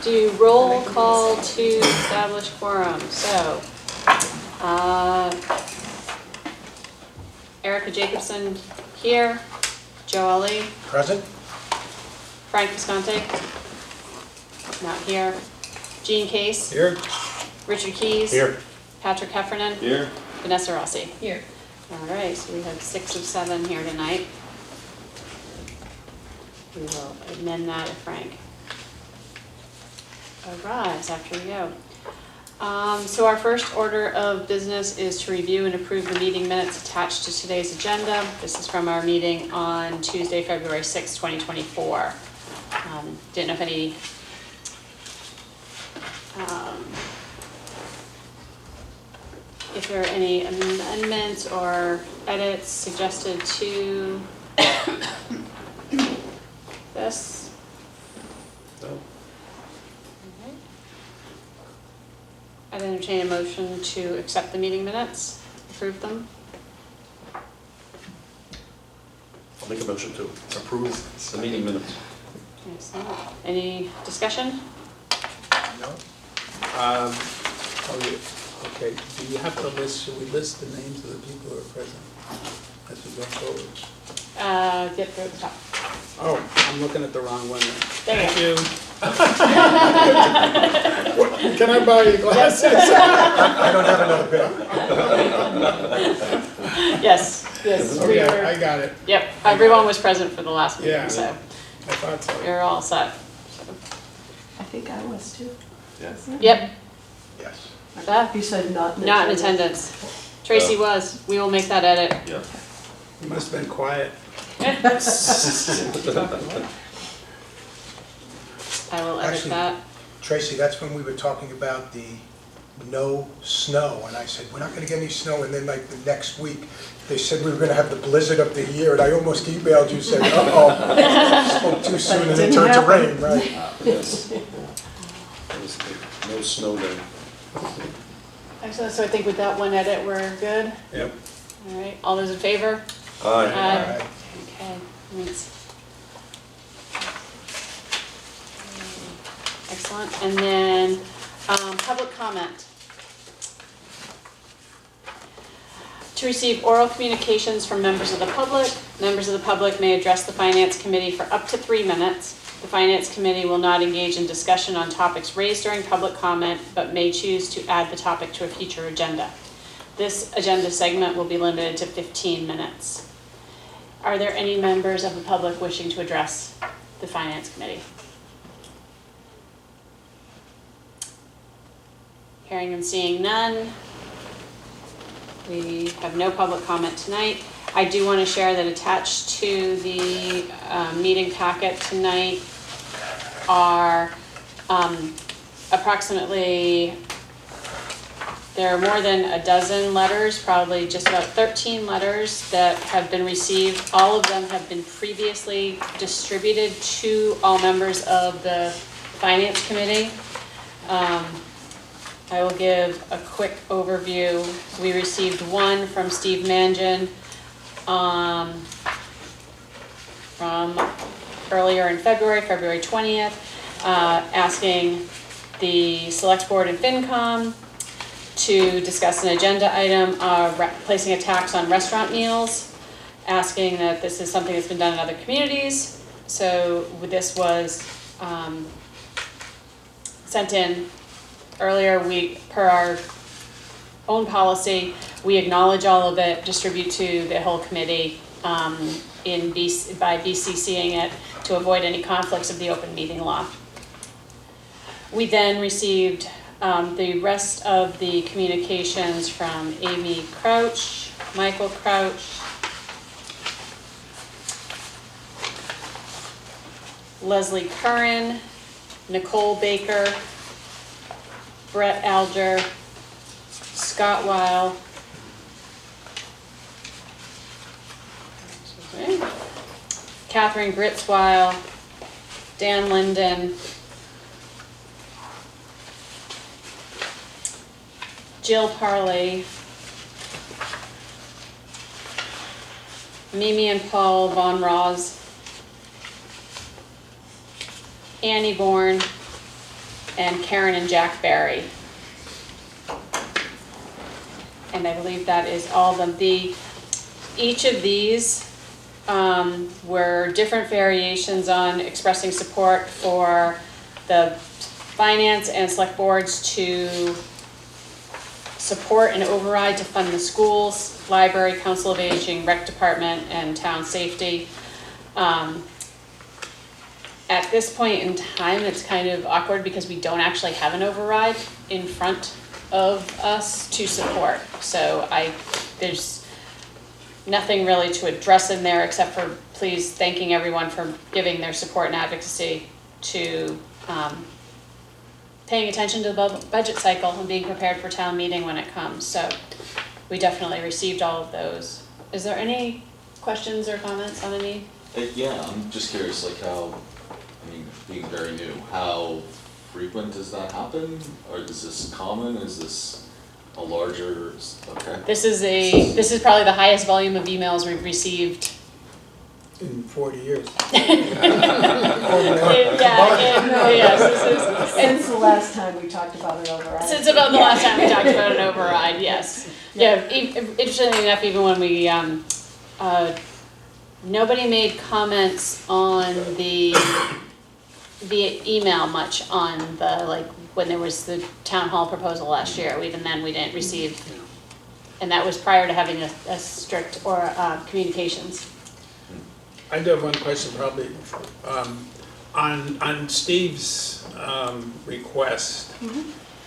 do roll call to establish quorum. So, Erica Jacobson here, Joe Ali, Present? Frank Visconti, not here, Gene Case, Here. Richard Keys, Here. Patrick Heffernan, Here. Vanessa Rossi. Here. All right, so we have 6 of 7 here tonight. We will amend that if Frank arrives after we go. So our first order of business is to review and approve the meeting minutes attached to today's agenda. This is from our meeting on Tuesday, February 6, 2024. Didn't know if any if there are any amendments or edits suggested to this. No. Okay. I'd entertain a motion to accept the meeting minutes, approve them. I'll make a motion to approve the meeting minutes. Excellent. Any discussion? No? Okay, do you have to list, should we list the names of the people who are present as we go forward? Get through the top. Oh, I'm looking at the wrong one then. There Thank you you. Can I buy you glasses? I don't have another pen. Yes, yes. we Okay, were- I got it. Yep, everyone was present for the last meeting, Yeah. so I thought so. you're all set. I think I was too. Yes. Yep, Yes. Beth? You said not in Not in attendance. Tracy was. We will make that edit. Yeah. You must have been quiet. I will edit Actually- that. Tracy, that's when we were talking about the no snow, and I said, we're not gonna get any snow, and then like the next week, they said we were gonna have the blizzard of the year, and I almost emailed you saying, uh-oh, spoke too soon, and it Didn't turned to happen. rain, right? Yes. No snow day. Excellent, so I think with that one edit, we're good. Yep. All right, all those in favor? Aye. All right. Okay, thanks. Excellent, and then, public comment. To receive oral communications from members of the public, members of the public may address the Finance Committee for up to 3 minutes. The Finance Committee will not engage in discussion on topics raised during public comment, but may choose to add the topic to a future agenda. This agenda segment will be limited to 15 minutes. Are there any members of the public wishing to address the Finance Committee? Hearing and seeing none. We have no public comment tonight. I do want to share that attached to the meeting packet tonight are approximately, there are more than a dozen letters, probably just about 13 letters that have been received. All of them have been previously distributed to all members of the Finance Committee. I will give a quick overview. We received one from Steve Mangan from earlier in February 20th, asking the Select Board and FinCom to discuss an agenda item, placing a tax on restaurant meals, asking that this is something that's been done in other communities. So this was sent in earlier. We, per our own policy, we acknowledge all of it, distribute to the whole committee by BCCing it to avoid any conflicts of the open meeting law. We then received the rest of the communications from Amy Crouch, Michael Crouch, Leslie Curran, Nicole Baker, Brett Alger, Scott Weil, Catherine Gritzweil, Dan Linden, Jill Parley, Mimi and Paul Von Ross, Annie Bourne, and Karen and Jack Barry. And I believe that is all of them. Each of these were different variations on expressing support for the finance and select boards to support an override to fund the schools, library, council of aging, rec department, and town safety. At this point in time, it's kind of awkward because we don't actually have an override in front of us to support. So there's nothing really to address in there except for please thanking everyone for giving their support and advocacy to paying attention to the budget cycle and being prepared for town meeting when it comes. So we definitely received all of those. Is there any questions or comments on any? Yeah, I'm just curious, like how, I mean, being very new, how frequent does that happen? Or is this common? Is this a larger, okay? This is probably the highest volume of emails we've received. In 40 years. Since the last time we talked about an override. Since about the last time we talked about an override, yes. Yeah, interestingly enough, even when we, nobody made comments on via email much on the, like, when there was the town hall proposal last year. Even then, we didn't receive, and that was prior to having a strict communications. I do have one question probably. On Steve's request,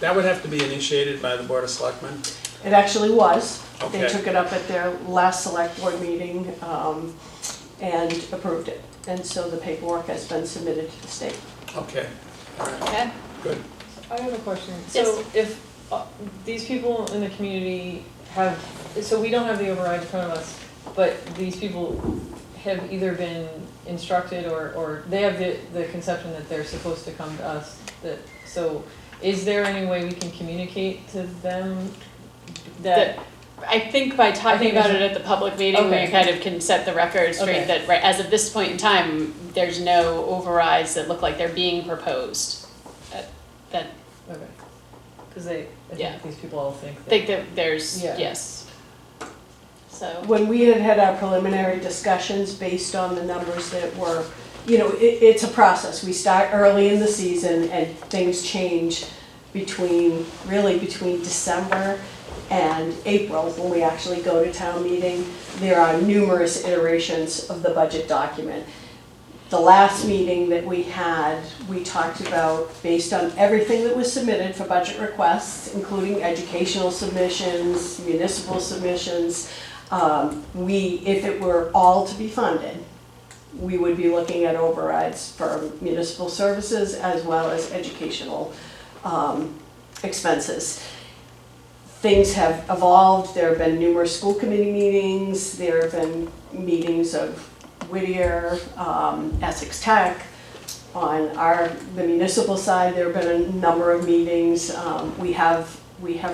that would have to be initiated by the Board of Selectmen? It actually was. They Okay. took it up at their last select board meeting and approved it. And so the paperwork has been submitted to the state. Okay, all right, Okay? good. I have a question. Yes. So if these people in the community have, so we don't have the override in front of us, but these people have either been instructed or they have the conception that they're supposed to come to us, so is there any way we can communicate to them that? I think by talking about it at the public meeting, we Okay. kind of can set the record straight Okay. that, right, as of this point in time, there's no overrides that look like they're being proposed. That, Okay. Because I Yeah. think these people all think I that. think that there's, Yeah. yes. So, When we had our preliminary discussions based on the numbers that were, it's a process. We start early in the season and things change between December and April when we actually go to town meeting. There are numerous iterations of the budget document. The last meeting that we had, we talked about, based on everything that was submitted for budget requests, including educational submissions, municipal submissions, if it were all to be funded, we would be looking at overrides for municipal services as well as educational expenses. Things have evolved. There have been numerous school committee meetings. There have been meetings of Whittier, Essex Tech. On the municipal side, there have been a number of meetings. We have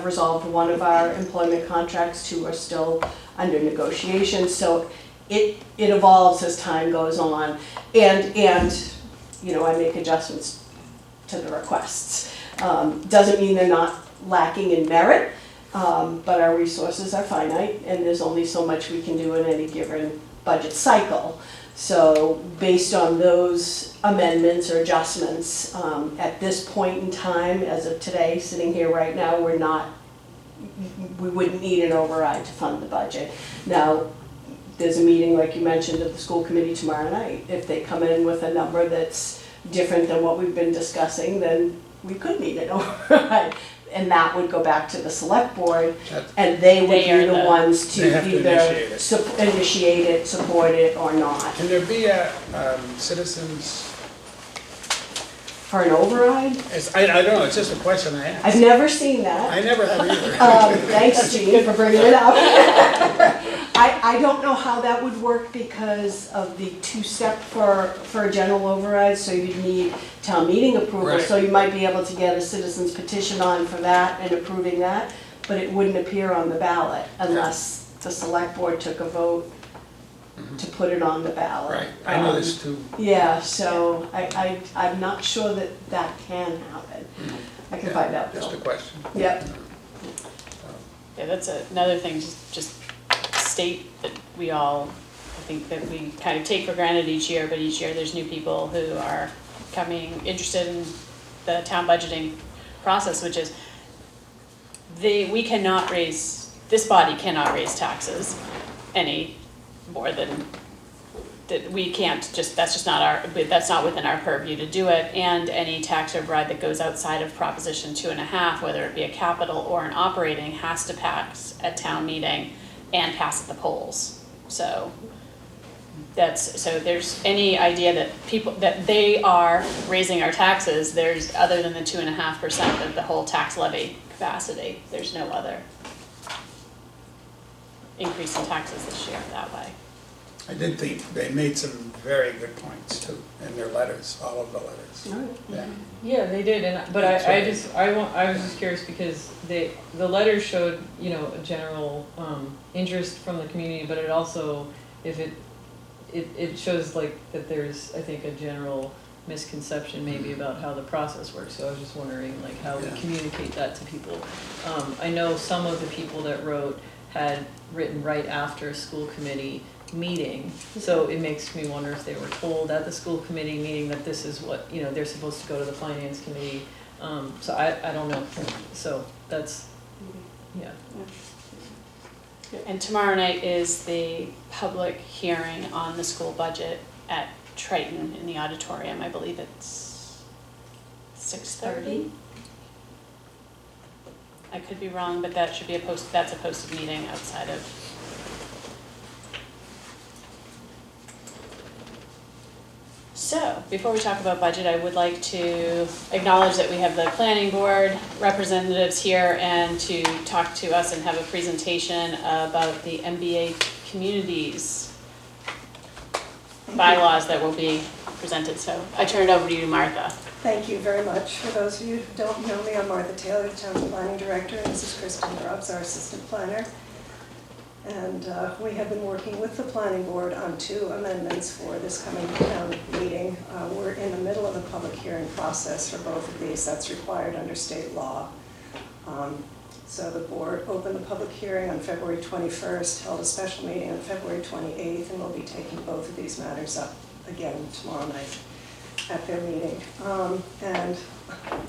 resolved one of our employment contracts. Two are still under negotiation. So it evolves as time goes on, and I make adjustments to the requests. Doesn't mean they're not lacking in merit, but our resources are finite, and there's only so much we can do in any given budget cycle. So based on those amendments or adjustments, at this point in time, as of today, sitting here right now, we wouldn't need an override to fund the budget. Now, there's a meeting, like you mentioned, of the school committee tomorrow night. If they come in with a number that's different than what we've been discussing, then we could need an override. And that would go back to the select board, and they would They are be the the- ones They have to to either initiate it. initiate it, support it, or not. Can there be a citizens, For an override? I don't know, it's just a question I asked. I've never seen that. I never have either. Thanks, Jean, for bringing it up. I don't know how that would work because of the two-step for a general override, so you'd need town meeting approval. Right. So you might be able to get a citizen's petition on for that and approving that, but it wouldn't appear on the ballot unless the select board took a vote to put it on the ballot. Right, I know this too. Yeah, so I'm not sure that that can happen. I can find out, Just a Bill. question. Yep, Yeah, that's another thing, just state that we all, I think that we kind of take for granted each year, but each year there's new people who are coming interested in the town budgeting process, which is we cannot raise, this body cannot raise taxes any more than, that we can't just, that's not within our purview to do it, and any tax override that goes outside of Proposition 2.5, whether it be a capital or an operating, has to pass at town meeting and pass at the polls. So there's any idea that they are raising our taxes, there's, other than the 2.5% of the whole tax levy capacity, there's no other increase in taxes this year that way. I did think they made some very good points too, in their letters, all of the letters. Yeah. Yeah, they did, but I was just curious because the letter showed, you know, a general interest from the community, but it also, if it shows like that there's, I think, a general misconception maybe about how the process works, so I was just wondering like how we Yeah. communicate that to people. I know some of the people that wrote had written right after a school committee meeting, so it makes me wonder if they were told at the school committee meeting that this is what, you know, they're supposed to go to the finance committee, so I don't know, so that's, yeah. And tomorrow night is the public hearing on the school budget at Triton in the auditorium. I believe it's 6:30. I could be wrong, but that should be that's a posted meeting outside of. So, before we talk about budget, I would like to acknowledge that we have the planning board representatives here and to talk to us and have a presentation about the MBA communities bylaws that will be presented. So I turn it over to you, Martha. Thank you very much. For those of you who don't know me, I'm Martha Taylor, the Town's Planning Director, and this is Kristen Grubbs, our Assistant Planner. And we have been working with the Planning Board on 2 amendments for this coming town meeting. We're in the middle of the public hearing process for both of these. That's required under state law. So the board opened the public hearing on February 21st, held a special meeting on February 28th, and we'll be taking both of these matters up again tomorrow night at their meeting. And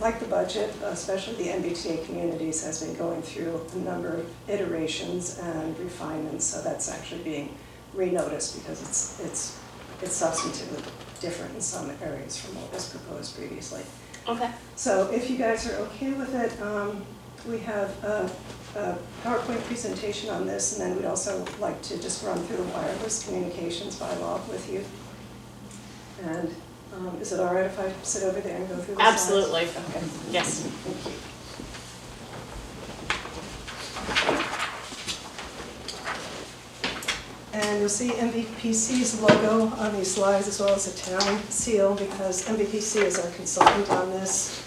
like the budget, especially the MBTA communities has been going through a number of iterations and refinements, so that's actually being renoticed because it's substantively different in some areas from what was proposed previously. Okay. So if you guys are okay with it, we have a PowerPoint presentation on this, and then we'd also like to just run through the wireless communications bylaw with you. And is it all right if I sit over there and go through the slides? Absolutely. Okay. Yes. Thank you. And you'll see MVPC's logo on these slides as well as the town seal because MVPC is our consultant on this.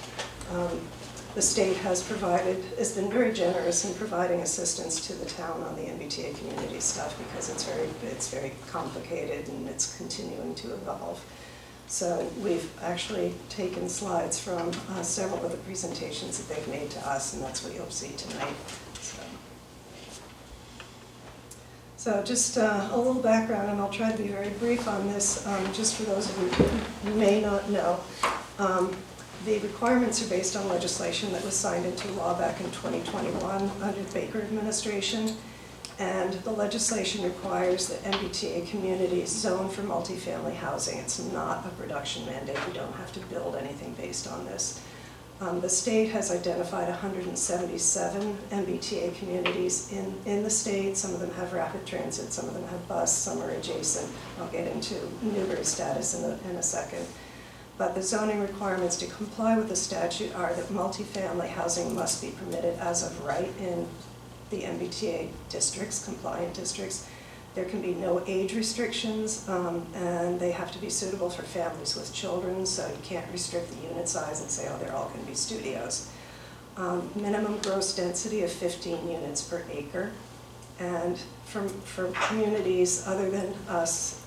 The state has been very generous in providing assistance to the town on the MBTA community stuff because it's very complicated and it's continuing to evolve. So we've actually taken slides from several of the presentations that they've made to us, and that's what you'll see tonight. So just a little background, and I'll try to be very brief on this, just for those of you who may not know. The requirements are based on legislation that was signed into law back in 2021 under the Baker administration. And the legislation requires that MBTA communities zone for multifamily housing. It's not a production mandate. We don't have to build anything based on this. The state has identified 177 MBTA communities in the state. Some of them have rapid transit, some of them have bus, some are adjacent. I'll get into Newbury status in a second. But the zoning requirements to comply with the statute are that multifamily housing must be permitted as of right in the MBTA districts, compliant districts. There can be no age restrictions, and they have to be suitable for families with children, so you can't restrict the unit size and say, oh, they're all going to be studios. Minimum gross density of 15 units per acre. And for communities other than us,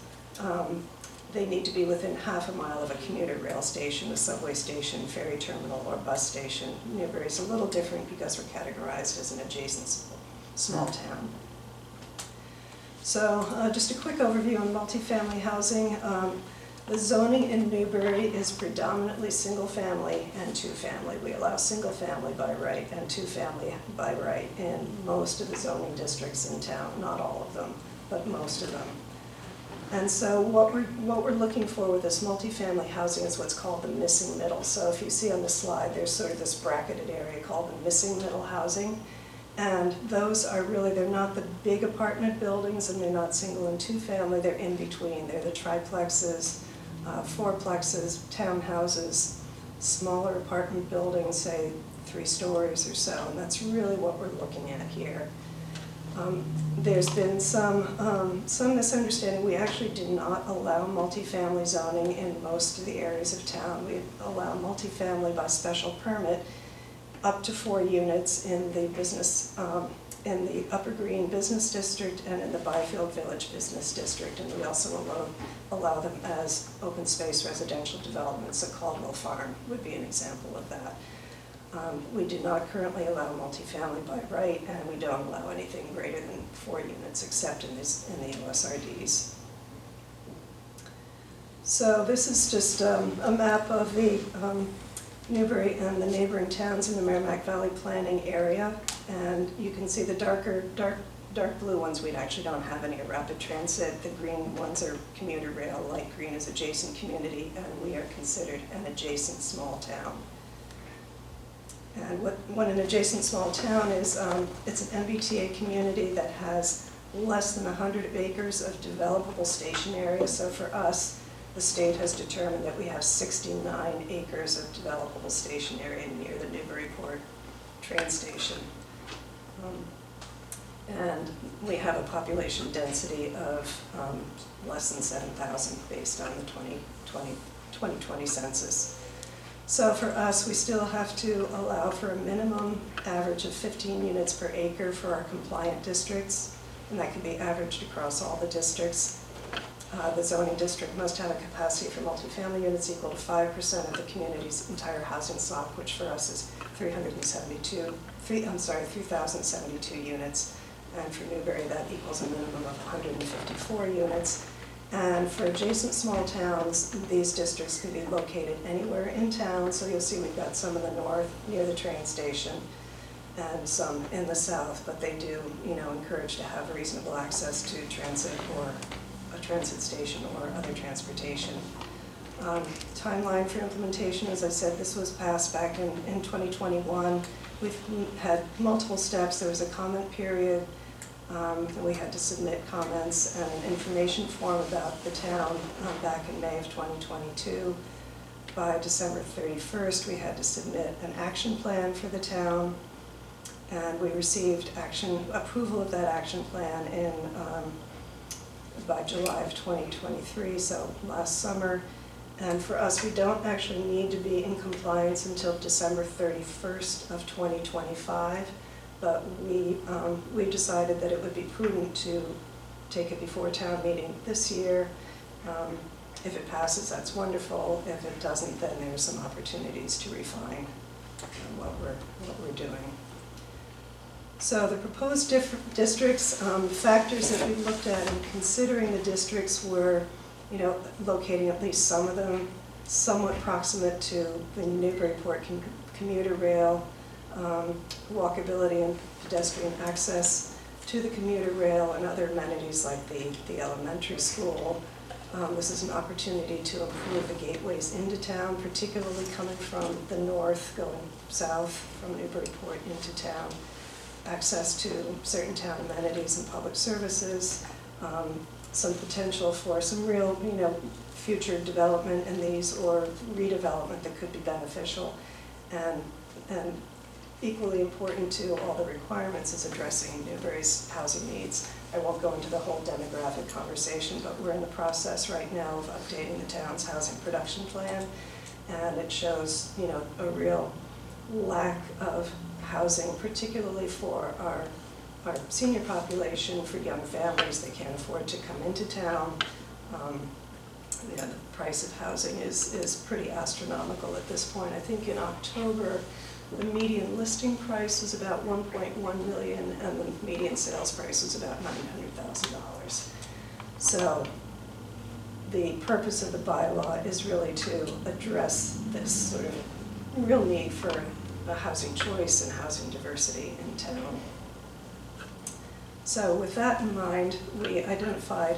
they need to be within half a mile of a commuter rail station, a subway station, ferry terminal, or bus station. Newbury's a little different because we're categorized as an adjacent small town. So just a quick overview on multifamily housing. The zoning in Newbury is predominantly single-family and two-family. We allow single-family by right and two-family by right in most of the zoning districts in town, not all of them, but most of them. And so what we're looking for with this multifamily housing is what's called the missing middle. So if you see on the slide, there's sort of this bracketed area called the missing middle housing. And those are really, they're not the big apartment buildings, and they're not single and two-family, they're in between. They're the triplexes, fourplexes, townhouses, smaller apartment buildings, say 3 stories or so, and that's really what we're looking at here. There's been some misunderstanding. We actually do not allow multifamily zoning in most of the areas of town. We allow multifamily by special permit up to 4 units in the business, in the Upper Green Business District and in the Byfield Village Business District, and we also allow them as open space residential developments. So Caldwell Farm would be an example of that. We do not currently allow multifamily by right, and we don't allow anything greater than 4 units except in the OSRDs. So this is just a map of the Newbury and the neighboring towns in the Merrimack Valley planning area, and you can see the dark blue ones, we actually don't have any rapid transit. The green ones are commuter rail, light green is adjacent community, and we are considered an adjacent small town. And what an adjacent small town is, it's an MBTA community that has less than 100 acres of developable station area. So for us, the state has determined that we have 69 acres of developable station area near the Newburyport train station. And we have a population density of less than 7,000 based on the 2020 census. So for us, we still have to allow for a minimum average of 15 units per acre for our compliant districts, and that can be averaged across all the districts. The zoning district must have a capacity for multifamily units equal to 5% of the community's entire housing stock, which for us is 3,072 units. And for Newbury, that equals a minimum of 154 units. And for adjacent small towns, these districts can be located anywhere in town. So you'll see we've got some in the north near the train station and some in the south, but they do, encourage to have reasonable access to transit or a transit station or other transportation. Timeline for implementation, as I said, this was passed back in 2021. We've had multiple steps. There was a comment period. We had to submit comments and an information form about the town back in May of 2022. By December 31st, we had to submit an action plan for the town, and we received approval of that action plan by July of 2023, so last summer. And for us, we don't actually need to be in compliance until December 31st of 2025. But we decided that it would be prudent to take it before town meeting this year. If it passes, that's wonderful. If it doesn't, then there's some opportunities to refine what we're doing. So the proposed districts, factors that we looked at in considering the districts were, locating at least some of them somewhat proximate to the Newburyport commuter rail, walkability and pedestrian access to the commuter rail and other amenities like the elementary school. This is an opportunity to improve the gateways into town, particularly coming from the north, going south from Newburyport into town. Access to certain town amenities and public services, some potential for some real, future development in these or redevelopment that could be beneficial, and equally important to all the requirements is addressing Newbury's housing needs. I won't go into the whole demographic conversation, but we're in the process right now of updating the town's housing production plan, and it shows, a real lack of housing, particularly for our our senior population, for young families, they can't afford to come into town. The price of housing is pretty astronomical at this point. I think in October, the median listing price was about 1.1 million, and the median sales price was about $900,000. So the purpose of the bylaw is really to address this sort of real need for a housing choice and housing diversity in town. So with that in mind, we identified,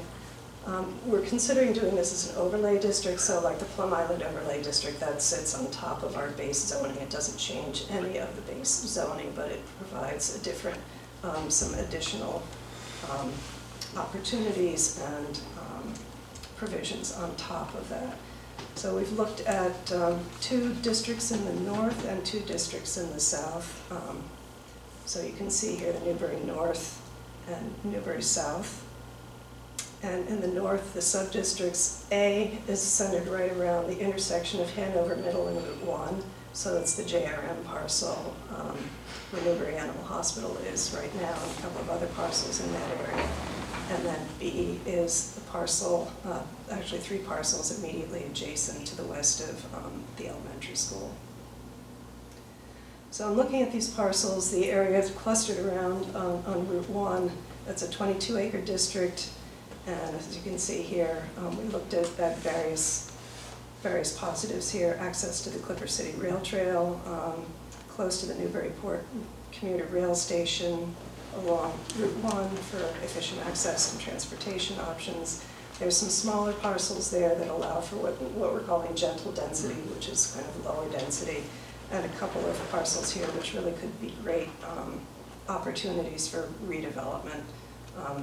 we're considering doing this as an overlay district, so like the Plum Island Overlay District, that sits on top of our base zoning. It doesn't change any of the base zoning, but it provides a different, some additional opportunities and provisions on top of that. So we've looked at 2 districts in the north and 2 districts in the south. So you can see here the Newbury North and Newbury South. And in the north, the subdistricts A is centered right around the intersection of Hanover Middle and Route 1. So it's the JRM parcel where Newbury Animal Hospital is right now, and a couple of other parcels in that area. And then B is the parcel, actually 3 parcels immediately adjacent to the west of the elementary school. So I'm looking at these parcels, the area is clustered around on Route 1. That's a 22-acre district. And as you can see here, we looked at various positives here: access to the Clipper City Rail Trail, close to the Newburyport commuter rail station, along Route 1 for efficient access and transportation options. There's some smaller parcels there that allow for what we're calling gentle density, which is kind of lower density, and a couple of parcels here which really could be great opportunities for redevelopment.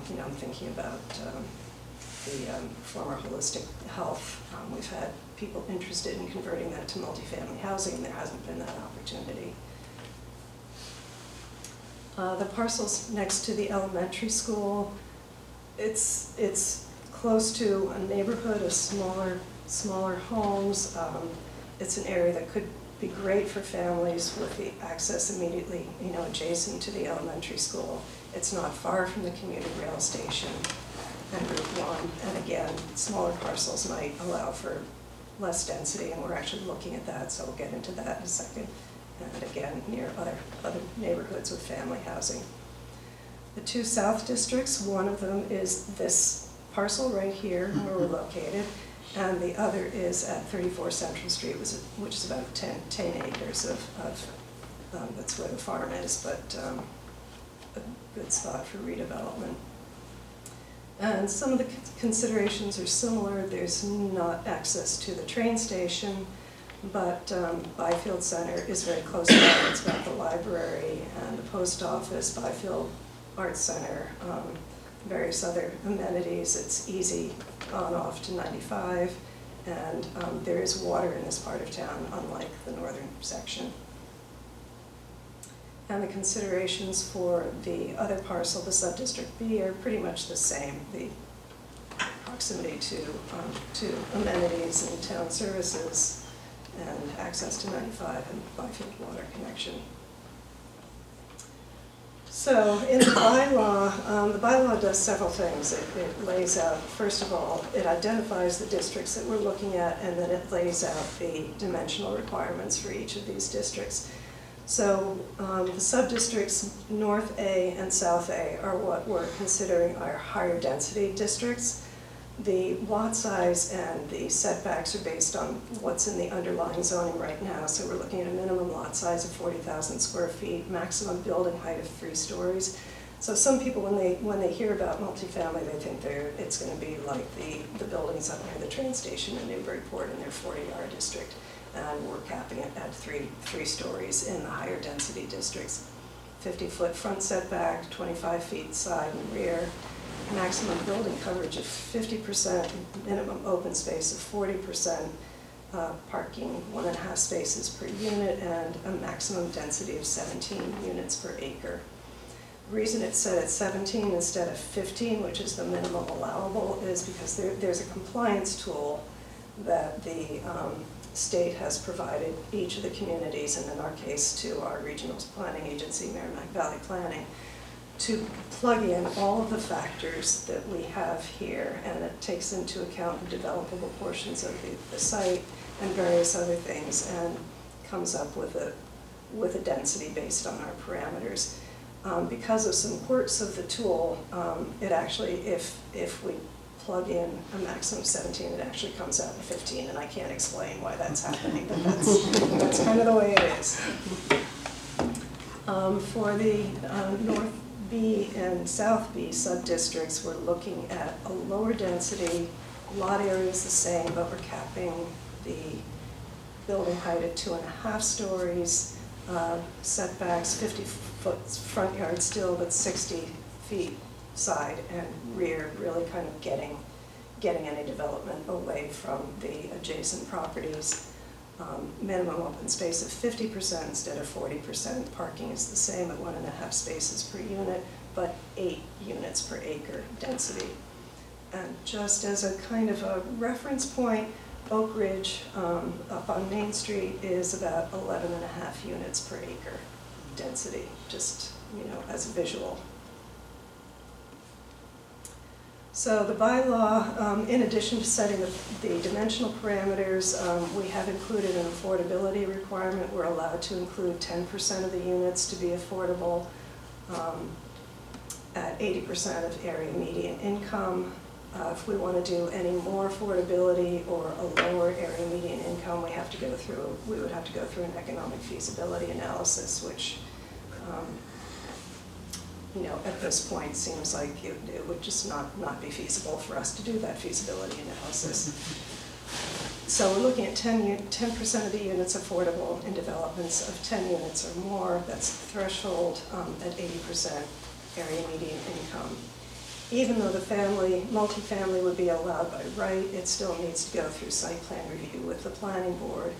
You know, I'm thinking about the former Holistic Health. We've had people interested in converting that to multifamily housing, and there hasn't been that opportunity. The parcels next to the elementary school, it's close to a neighborhood of smaller homes. It's an area that could be great for families with the access immediately, you know, adjacent to the elementary school. It's not far from the commuter rail station and Route 1. And again, smaller parcels might allow for less density, and we're actually looking at that, so we'll get into that in a second. And again, near other neighborhoods with family housing. The 2 south districts, one of them is this parcel right here where we're located, and the other is at 34 Central Street, which is about 10 acres that's where the farm is, but a good spot for redevelopment. And some of the considerations are similar. There's not access to the train station, but Byfield Center is very close to that. It's got the library and the post office, Byfield Arts Center, various other amenities. It's easy on off to 95, and there is water in this part of town, unlike the northern section. And the considerations for the other parcel, the subdistrict B, are pretty much the same. The proximity to amenities and town services, and access to 95 and Byfield water connection. So in the bylaw does several things. It lays out, first of all, it identifies the districts that we're looking at, and then it lays out the dimensional requirements for each of these districts. So the sub-districts North A and South A are what we're considering our higher density districts. The lot size and the setbacks are based on what's in the underlying zoning right now. So we're looking at a minimum lot size of 40,000 square feet, maximum building height of 3 stories. So some people, when they hear about multifamily, they think it's going to be like the buildings up near the train station in Newburyport in their 40-R district. And we're capping it at 3 stories in the higher density districts. 50-foot front setback, 25 feet side and rear, maximum building coverage of 50%, minimum open space of 40%, parking 1.5 spaces per unit, and a maximum density of 17 units per acre. The reason it's set at 17 instead of 15, which is the minimum allowable, is because there's a compliance tool that the state has provided each of the communities, and in our case to our regional planning agency, Merrimack Valley Planning, to plug in all of the factors that we have here, and it takes into account the developable portions of the site and various other things, and comes up with a density based on our parameters. Because of some quirks of the tool, it actually, if we plug in a maximum of 17, it actually comes out in 15, and I can't explain why that's happening, but that's kind of the way it is. For the North B and South B sub-districts, we're looking at a lower density, lot area is the same, but we're capping the building height at 2.5 stories, setbacks 50-foot front yard still, but 60 feet side and rear, really kind of getting any development away from the adjacent properties. Minimum open space of 50% instead of 40%. Parking is the same at 1.5 spaces per unit, but 8 units per acre density. And just as a kind of a reference point, Oak Ridge up on Main Street is about 11.5 units per acre density, just, you know, as a visual. So the bylaw, in addition to setting the dimensional parameters, we have included an affordability requirement. We're allowed to include 10% of the units to be affordable at 80% of area median income. If we want to do any more affordability or a lower area median income, we would have to go through an economic feasibility analysis, which you know, at this point seems like it would just not be feasible for us to do that feasibility analysis. So we're looking at 10% of the units affordable in developments of 10 units or more. That's the threshold at 80% area median income. Even though the multifamily would be allowed by right, it still needs to go through site plan review with the planning board.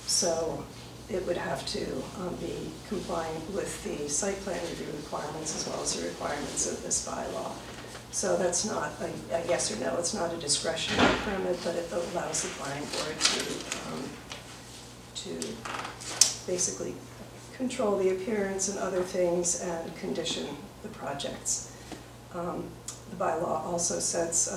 So it would have to be compliant with the site plan review requirements as well as the requirements of this bylaw. So that's not a yes or no, it's not a discretionary permit, but it allows the planning board to basically control the appearance and other things and condition the projects. The bylaw also sets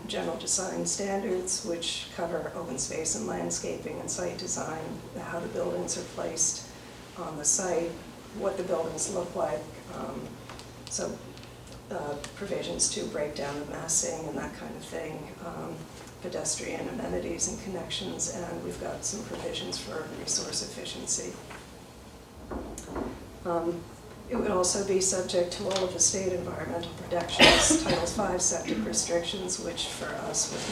general design standards, which cover open space and landscaping and site design, how the buildings are placed on the site, what the buildings look like. Provisions to break down the massing and that kind of thing, pedestrian amenities and connections, and we've got some provisions for resource efficiency. It would also be subject to all of the state environmental protections, Title V septic restrictions, which for us with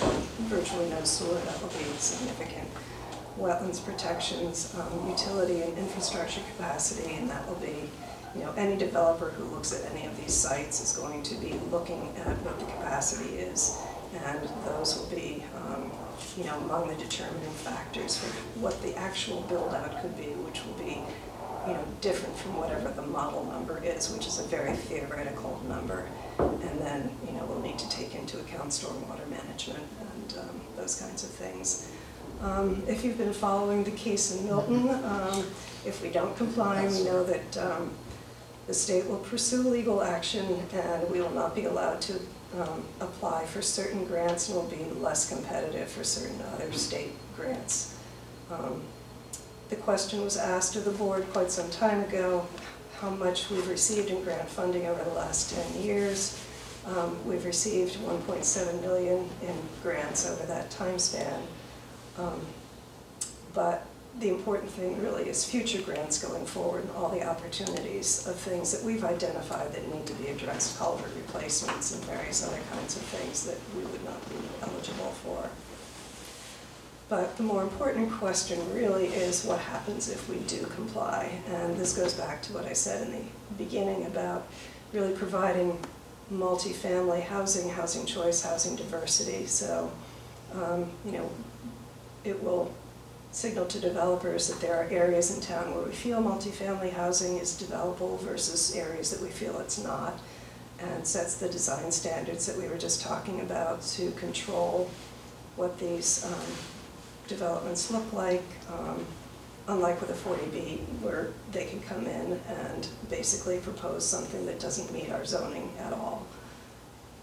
virtually no sewer, that will be significant. Wetlands protections, utility and infrastructure capacity, and that will be, you know, any developer who looks at any of these sites is going to be looking at what the capacity is, and those will be, you know, among the determining factors for what the actual build-out could be, which will be, you know, different from whatever the model number is, which is a very theoretical number. And then, you know, we'll need to take into account stormwater management and those kinds of things. If you've been following the case in Milton, if we don't comply, we know that the state will pursue legal action and we will not be allowed to apply for certain grants and will be less competitive for certain other state grants. The question was asked of the board quite some time ago, how much we've received in grant funding over the last 10 years. We've received $1.7 million in grants over that time span. But the important thing really is future grants going forward and all the opportunities of things that we've identified that need to be addressed, culvert replacements and various other kinds of things that we would not be eligible for. But the more important question really is what happens if we do comply. And this goes back to what I said in the beginning about really providing multifamily housing, housing choice, housing diversity. So, you know, it will signal to developers that there are areas in town where we feel multifamily housing is developable versus areas that we feel it's not, and sets the design standards that we were just talking about to control what these developments look like, unlike with a 40B, where they can come in and basically propose something that doesn't meet our zoning at all.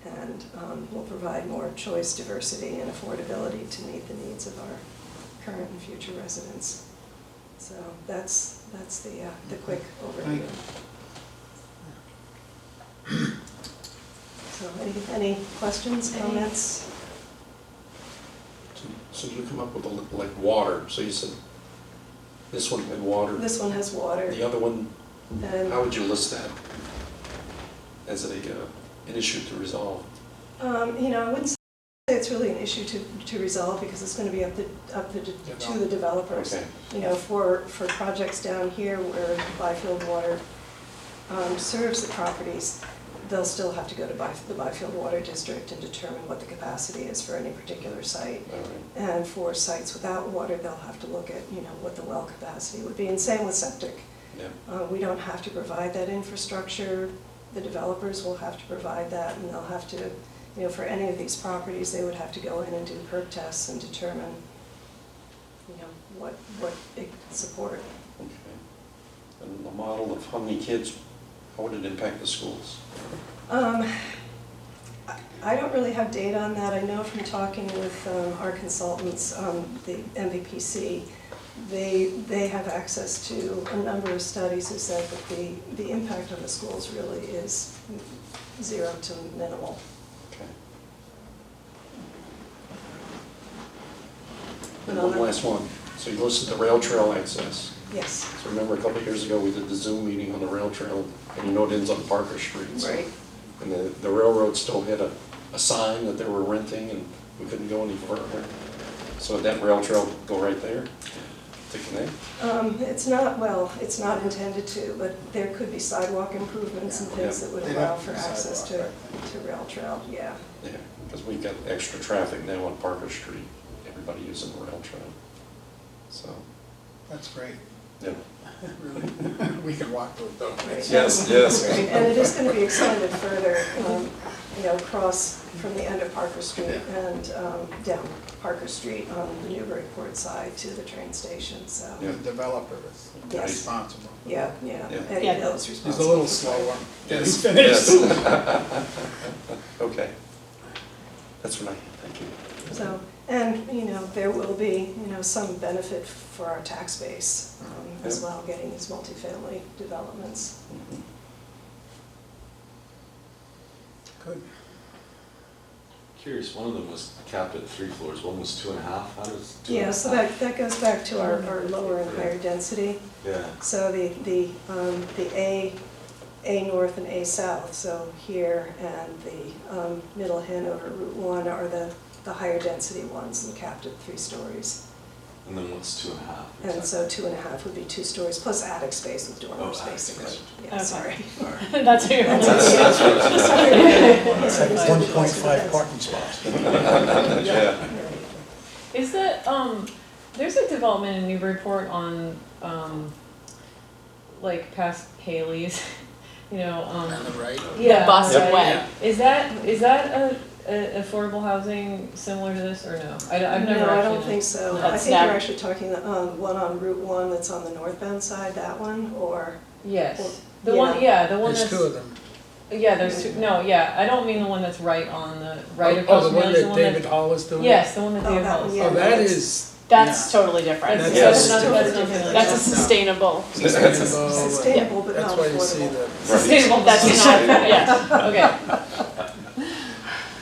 And will provide more choice, diversity, and affordability to meet the needs of our current and future residents. So that's the quick overview. So any questions, comments? So you come up with like water, so you said this one had water. This one has water. The other one, And how would you list that as an issue to resolve? you know, I wouldn't say it's really an issue to resolve, because it's going to be up to the developers. Okay. You know, for projects down here where Byfield Water serves the properties, they'll still have to go to the Byfield Water District and determine what the capacity is for any particular site. All right. And for sites without water, they'll have to look at, you know, what the well capacity would be, and same with septic. Yeah. We don't have to provide that infrastructure. The developers will have to provide that, and they'll have to, you know, for any of these properties, they would have to go in and do perk tests and determine, you know, what it could support. Okay. And the model of how many kids, how would it impact the schools? I don't really have data on that. I know from talking with our consultants, the MVPC, they have access to a number of studies who said that the impact on the schools really is 0 to minimal. Okay. And And on one the- last one. So you listed the rail trail access. Yes, So remember a couple of years ago, we did the Zoom meeting on the rail trail, and you know it ends on Parker Street. So- right. And the railroad still had a sign that they were renting, and we couldn't go any further. So would that rail trail go right there to connect? It's not, well, it's not intended to, but there could be sidewalk improvements and things that would They'd allow have to for be access to sidewalk, rail trail, yeah. Yeah, because we've got extra traffic now on Parker Street, everybody using the rail trail. So, That's great. yeah. Really. We can walk those dogs. Right. Yes, yes. Right, and it is going to be extended further, you know, across from the end of Parker Street and down Parker Street on the Newburyport side to the train station, so. The developer is Yes. responsible. Yeah, Yeah. Eddie Yeah. Hill is He's responsible. a little slower. Yes, Finished. yes. Okay. That's what I, thank you. So, and, you know, there will be, you know, some benefit for our tax base as Yeah. well, getting these multifamily developments. Mhm. Good. Curious, one of them was capped at 3 floors, one was 2.5, how does 2.5? Yeah, so that goes back to our lower and higher density. Yeah, So the A North and A South, so here and the Middle Hanover Route 1 are the higher density ones and capped at 3 stories. and then what's 2.5? And so 2.5 would be 2 stories plus attic space with Oh, dormers, attic basically. space. Yeah, Okay. sorry. Alright. That's what you're. That's what I was It's like 1.5 parking spots. Yeah. Is that, there's a development in Newburyport on, like past Haley's, you know, On the right. yeah. Boston right. Way. Is that a affordable housing similar to this or no? I've never No, I actually. don't think so. I That's think you're not- actually talking one on Route 1 that's on the northbound side, that one, or? Yes, Well, the one, yeah, the one There's that's, 2 of them. yeah, there's two, no, yeah, I don't mean the one that's right on the, right Oh, across the from one Haley's, the that one David that. Hall is doing? Yes, the one that Oh, David that Hall one, is. yeah. Oh, that that's- is. That's totally different. That's, Yes. that's nothing like That's a that. sustainable, Sustainable. Sustainable but That's not why you see affordable. the. Sustainable, that's not, yes, Okay,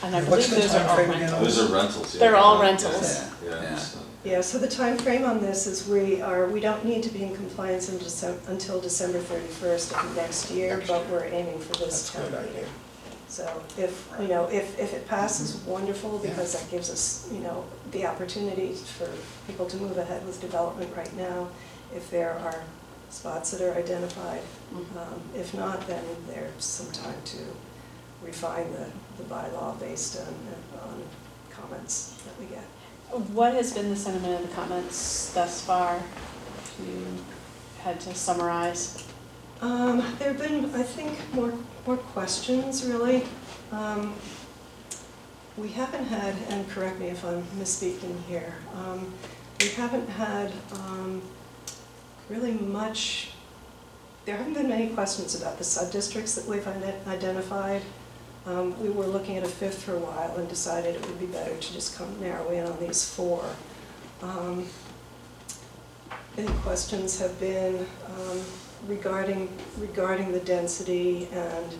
and I What's believe the those are all timeframe again? rentals. Those are rentals, yeah. They're all Yeah, rentals. Yeah, Yeah. so- Yeah, so the time frame on this is we don't need to be in compliance until December 31st of next year, but we're aiming for this That's a good town idea. meeting. So if, you know, if it passes, wonderful, because that gives us, you know, the opportunity for people to move ahead with development right now, if there are spots that are identified. If not, then there's some time to refine the bylaw based on comments that we get. What has been the sentiment of the comments thus far? If you had to summarize. There have been, I think, more questions, really. We haven't had, and correct me if I'm misspeaking here, we haven't had really much, there haven't been many questions about the sub-districts that we've identified. We were looking at a fifth for a while and decided it would be better to just narrow in on these four. Any questions have been regarding the density and,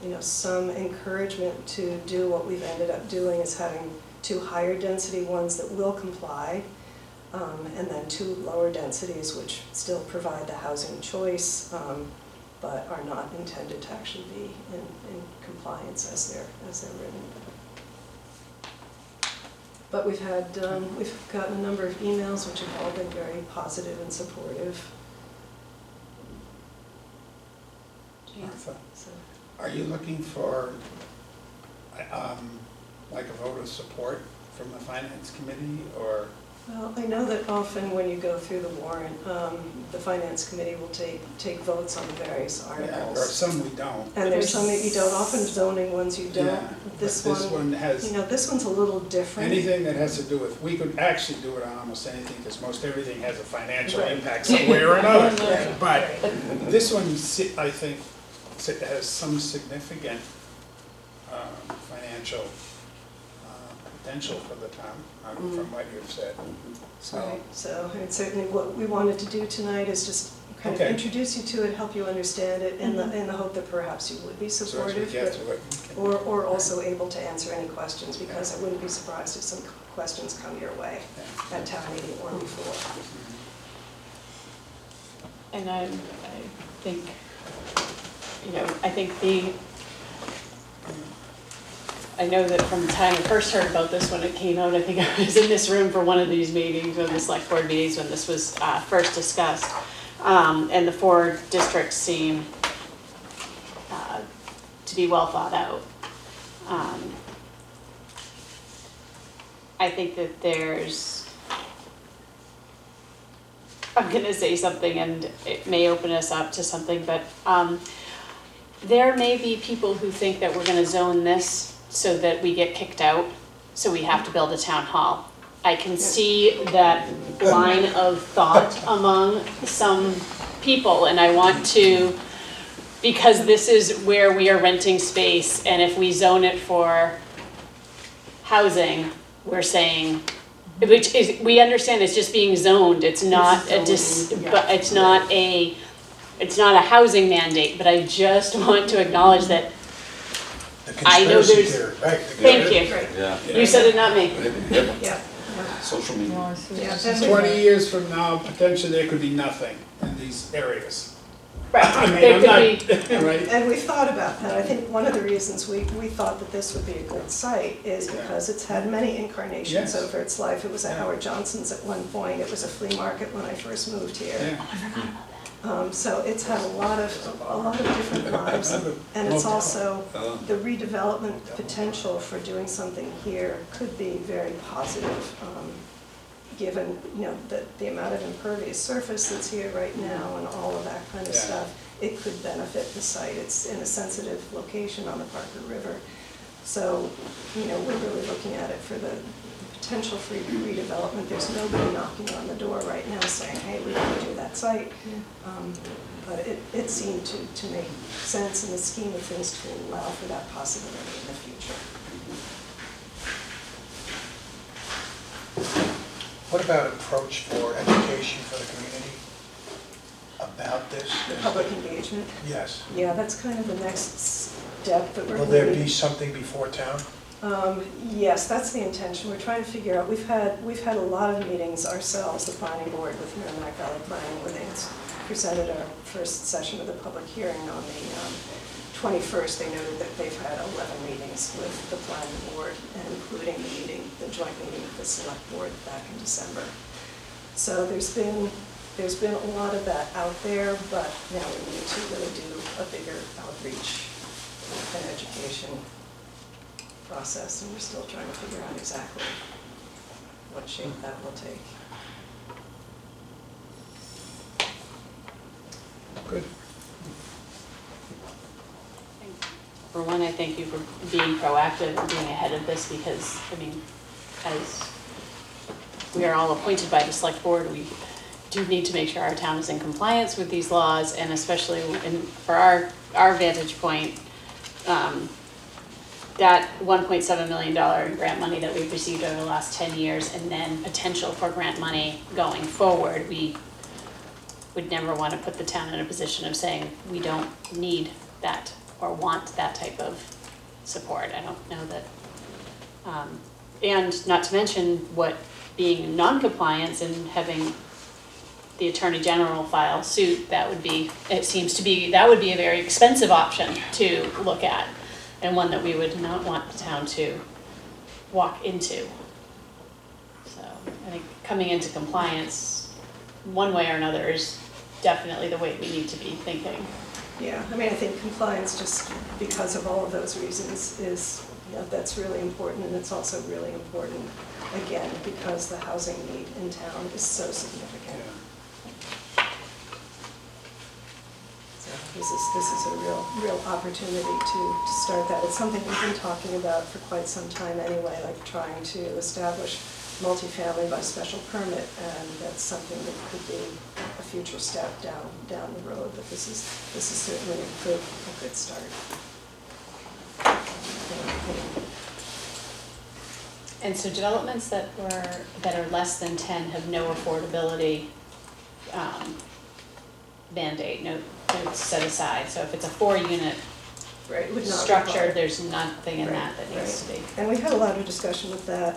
you know, some encouragement to do what we've ended up doing is having 2 higher density ones that will comply, and then 2 lower densities which still provide the housing choice, but are not intended to actually be in compliance as they're written. But we've gotten a number of emails which have all been very positive and supportive. Martha, So, are you looking for, like a vote of support from the finance committee, or? well, I know that often when you go through the warrant, the finance committee will take votes on the various Yeah, or articles. some we don't. And there's some that you don't, often zoning ones you don't. Yeah, This but this one, one has, you know, this one's a little different. anything that has to do with, we could actually do it on almost anything, because most everything has a financial Right. impact some way or another. Right, But right. this one, I think, has some significant financial potential for the town, from what you've said. So, Right, so, and certainly what we wanted to do tonight is just kind of Okay. introduce you to it, help you understand it, in the hope that perhaps you would be so as we supportive, get but, to it. or also able to answer any questions, because I wouldn't be surprised if some questions come your way Yeah. at town meeting or before. And I think, you know, I know that from the time I first heard about this when it came out, I think I was in this room for one of these meetings, one of the select board meetings when this was first discussed. And the 4 districts seem to be well thought out. I think that I'm gonna say something and it may open us up to something, but there may be people who think that we're gonna zone this so that we get kicked out, so we have to build a town hall. I can see that line of thought among some people, and I want to, because this is where we are renting space, and if we zone it for housing, we're saying, which is, we understand it's just being zoned, it's not a zoning, yeah. but it's not a housing mandate, but I just want to acknowledge that, The I know conspiracy there's- theory, right. thank you, Right, Yeah. you said it, not me. Yep. yeah, Social Oh, media. I see what yeah. you're saying. and 20 years from now, potentially there could be nothing in these areas. Right, I mean, there I'm could be, not, right? And we thought about that. I think one of the reasons we thought that this would be a good site is because it's had many incarnations Yes. over its life. It was a Yeah. Howard Johnson's at one point, it was a flea market when I first moved here. Yeah. So it's had a lot of different lives, and it's also, the redevelopment potential for doing something here could be very positive, given, you know, the amount of impervious surface that's here right now and all of that kind of Yeah. stuff. It could benefit the site. It's in a sensitive location on the Parker River. So, you know, we're really looking at it for the potential for redevelopment. There's nobody knocking on the door right now saying, hey, we want to do that site. But it seemed to make sense in the scheme of things to allow for that possibility in the future. What about approach for education for the community about this? The public engagement, Yes. yeah, that's kind of the next step that we're Will going there to be something before town? Yes, that's the intention. We're trying to figure out, we've had a lot of meetings ourselves, the planning board with Merrimack Valley Planning, where they presented our first session of the public hearing on the 21st. They noted that they've had 11 meetings with the planning board, and including the joint meeting with the select board back in December. So there's been a lot of that out there, but now we need to really do a bigger outreach and education process, and we're still trying to figure out exactly what shape that will take. Good. for one, I thank you for being proactive and being ahead of this, because, I mean, as we are all appointed by the select board, we do need to make sure our town is in compliance with these laws, and especially for our vantage point, that $1.7 million grant money that we've received over the last 10 years, and then potential for grant money going forward, we would never want to put the town in a position of saying, we don't need that or want that type of support. I don't know that, and not to mention what being in non-compliance and having the Attorney General file suit, that would be a very expensive option to look at, and one that we would not want the town to walk into. So I think coming into compliance, one way or another, is definitely the way we need to be thinking. Yeah, I mean, I think compliance, just because of all of those reasons, is, that's really important, and it's also really important, again, because the housing need in town is so significant. So this is a real opportunity to start that. It's something we've been talking about for quite some time anyway, like trying to establish multifamily by special permit, and that's something that could be a future step down the road, but this is certainly a good start. And so developments that are less than 10 have no affordability mandate, no set aside. So if it's a 4-unit Right, would not structure, require. there's nothing in Right, that needs to be. And we had a lot of discussion with that,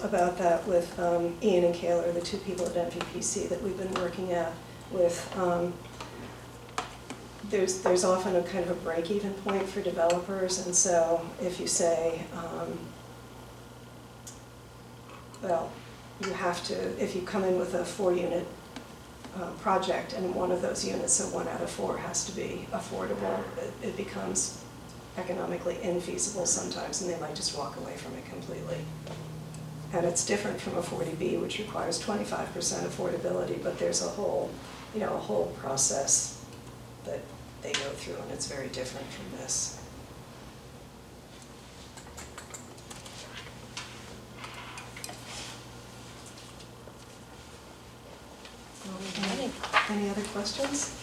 about that with Ian and Kayla, the two people at MVPC that we've been working at with. There's often a kind of a break-even point for developers, and so if you say, well, you have to, if you come in with a 4-unit project and one of those units, so 1 out of 4 has to be affordable, it becomes economically infeasible sometimes, and they might just walk away from it completely. And it's different from a 40B, which requires 25% affordability, but there's a whole process that they go through, and it's very different from this. Any other questions?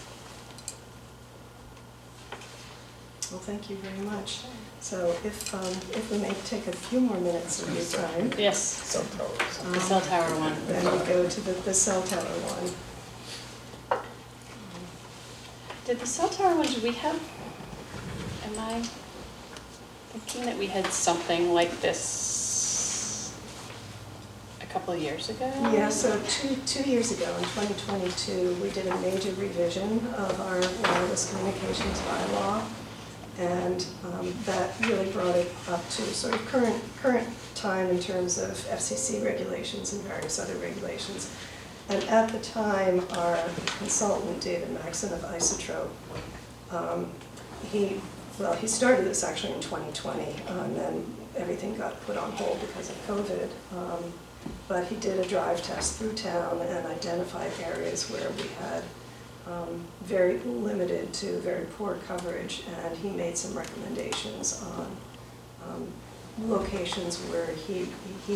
Well, thank you very much. So if we may take a few more minutes of your time, Yes, Cell towers. the cell tower one. then we go to the cell tower one. Did the cell tower one, did we have, am I thinking that we had something like this a couple of years ago? Yeah, so two years ago, in 2022, we did a major revision of our wireless communications bylaw, and that really brought it up to sort of current time in terms of FCC regulations and various other regulations. And at the time, our consultant, David Maxon of Isotrope, he started this actually in 2020, and then everything got put on hold because of COVID. But he did a drive test through town and identified areas where we had very limited to very poor coverage, and he made some recommendations on locations where he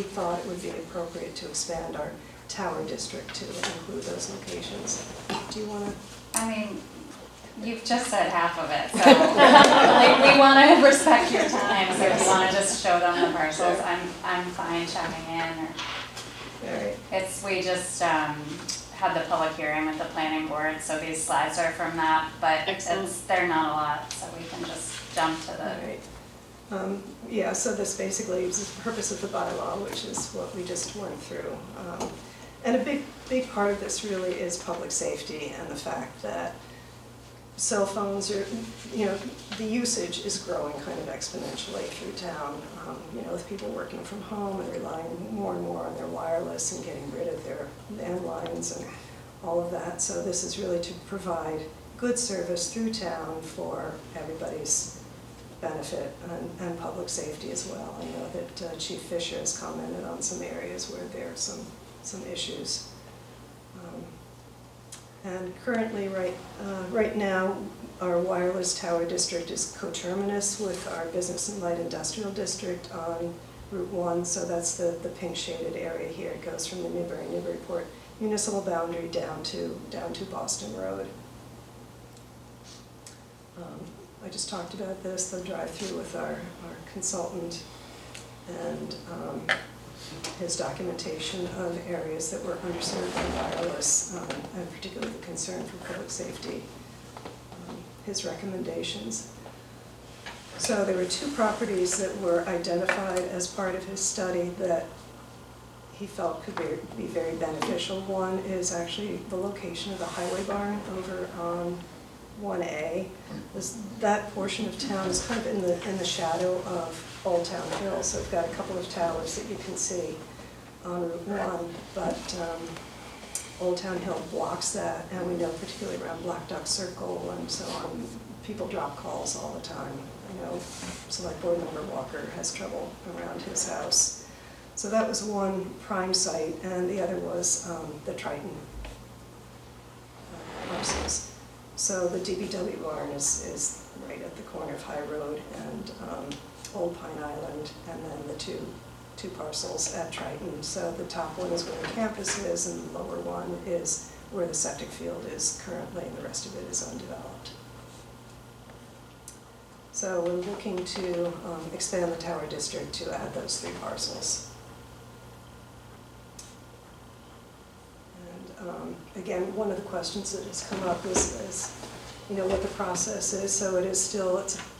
thought it would be appropriate to expand our tower district to include those locations. Do you want to? I mean, you've just said half of it, so like, we want to respect your time, so if you want to just show them the parcels, I'm fine checking in. All right. We just had the public hearing with the planning board, so these slides are from that, but they're not a lot, so we can just jump to the. All right. Yeah, so this basically is the purpose of the bylaw, which is what we just went through. And a big part of this really is public safety and the fact that cell phones are, the usage is growing kind of exponentially through town, with people working from home and relying more and more on their wireless and getting rid of their landlines and all of that. So this is really to provide good service through town for everybody's benefit and public safety as well. I know that Chief Fisher has commented on some areas where there are some issues. And currently, right now, our wireless tower district is coterminous with our business and light industrial district on Route 1, so that's the pink shaded area here. It goes from the Newburyport municipal boundary down to Boston Road. I just talked about this, the drive-through with our consultant, and his documentation of areas that were underserved by wireless, and particularly the concern for public safety, his recommendations. So there were 2 properties that were identified as part of his study that he felt could be very beneficial. One is actually the location of the highway barn over on 1A. That portion of town is kind of in the shadow of Old Town Hill, so we've got a couple of towers that you can see on Route 1, but Old Town Hill blocks that, and we know particularly around Black Duck Circle and so on, people drop calls all the time. I know Select Board Member Walker has trouble around his house. So that was one prime site, and the other was the Triton parcels. So the DBW barn is right at the corner of High Road and Old Pine Island, and then the two parcels at Triton. So the top one is where the campus is, and the lower one is where the septic field is currently, and the rest of it is undeveloped. So we're looking to expand the Tower District to add those 3 parcels. And again, one of the questions that has come up is what the process is. So it's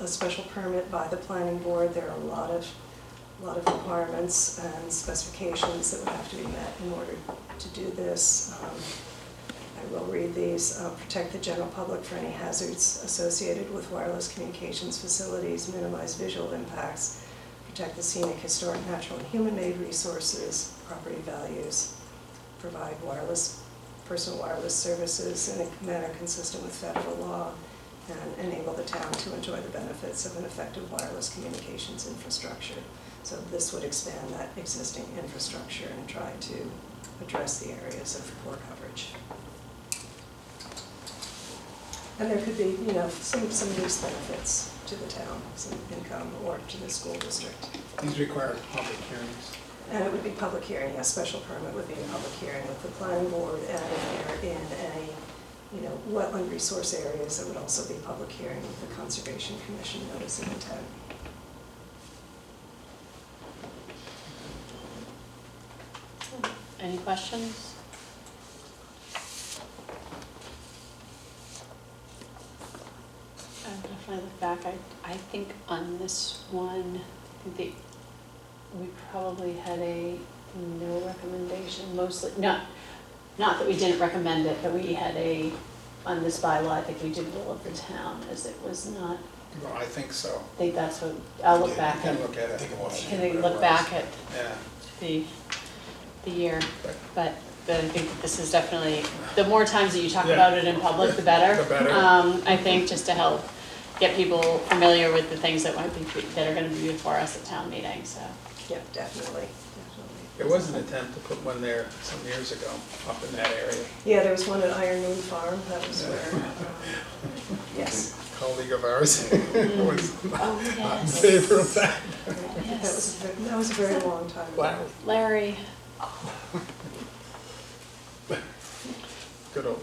a special permit by the planning board. There are a lot of requirements and specifications that would have to be met in order to do this. I will read these. Protect the general public for any hazards associated with wireless communications facilities, minimize visual impacts, protect the scenic, historic, natural, and human-made resources, property values, provide personal wireless services in a manner consistent with federal law, and enable the town to enjoy the benefits of an effective wireless communications infrastructure. So this would expand that existing infrastructure and try to address the areas of poor coverage. And there could be, some lease benefits to the town, some income, or to the school district. These require public hearings. And it would be public hearing, a special permit would be a public hearing with the planning board, and if they're in any, wetland resource areas, it would also be public hearing with the Conservation Commission notice of intent. Any questions? I'll definitely look back. I think on this one, we probably had a no recommendation, mostly, not that we didn't recommend it, but we had on this bylaw, I think we did will of the town, as it was not, Well, I think so. I think that's what, I'll look back You at. can look at it. Can they look back at Yeah. the year, But- but I think this is definitely, the more times that you talk Yeah. about it in public, the better. The better. I think just to help get people familiar with the things that that are gonna be before us at town meeting, so. Yeah, definitely. There was an attempt to put one there some years ago, up in that area. Yeah, there was one at Iron Moon Farm, that was where, yes. A colleague of ours was Oh, not in yes. favor of that. That was a very long time ago. Wow, Larry, good old.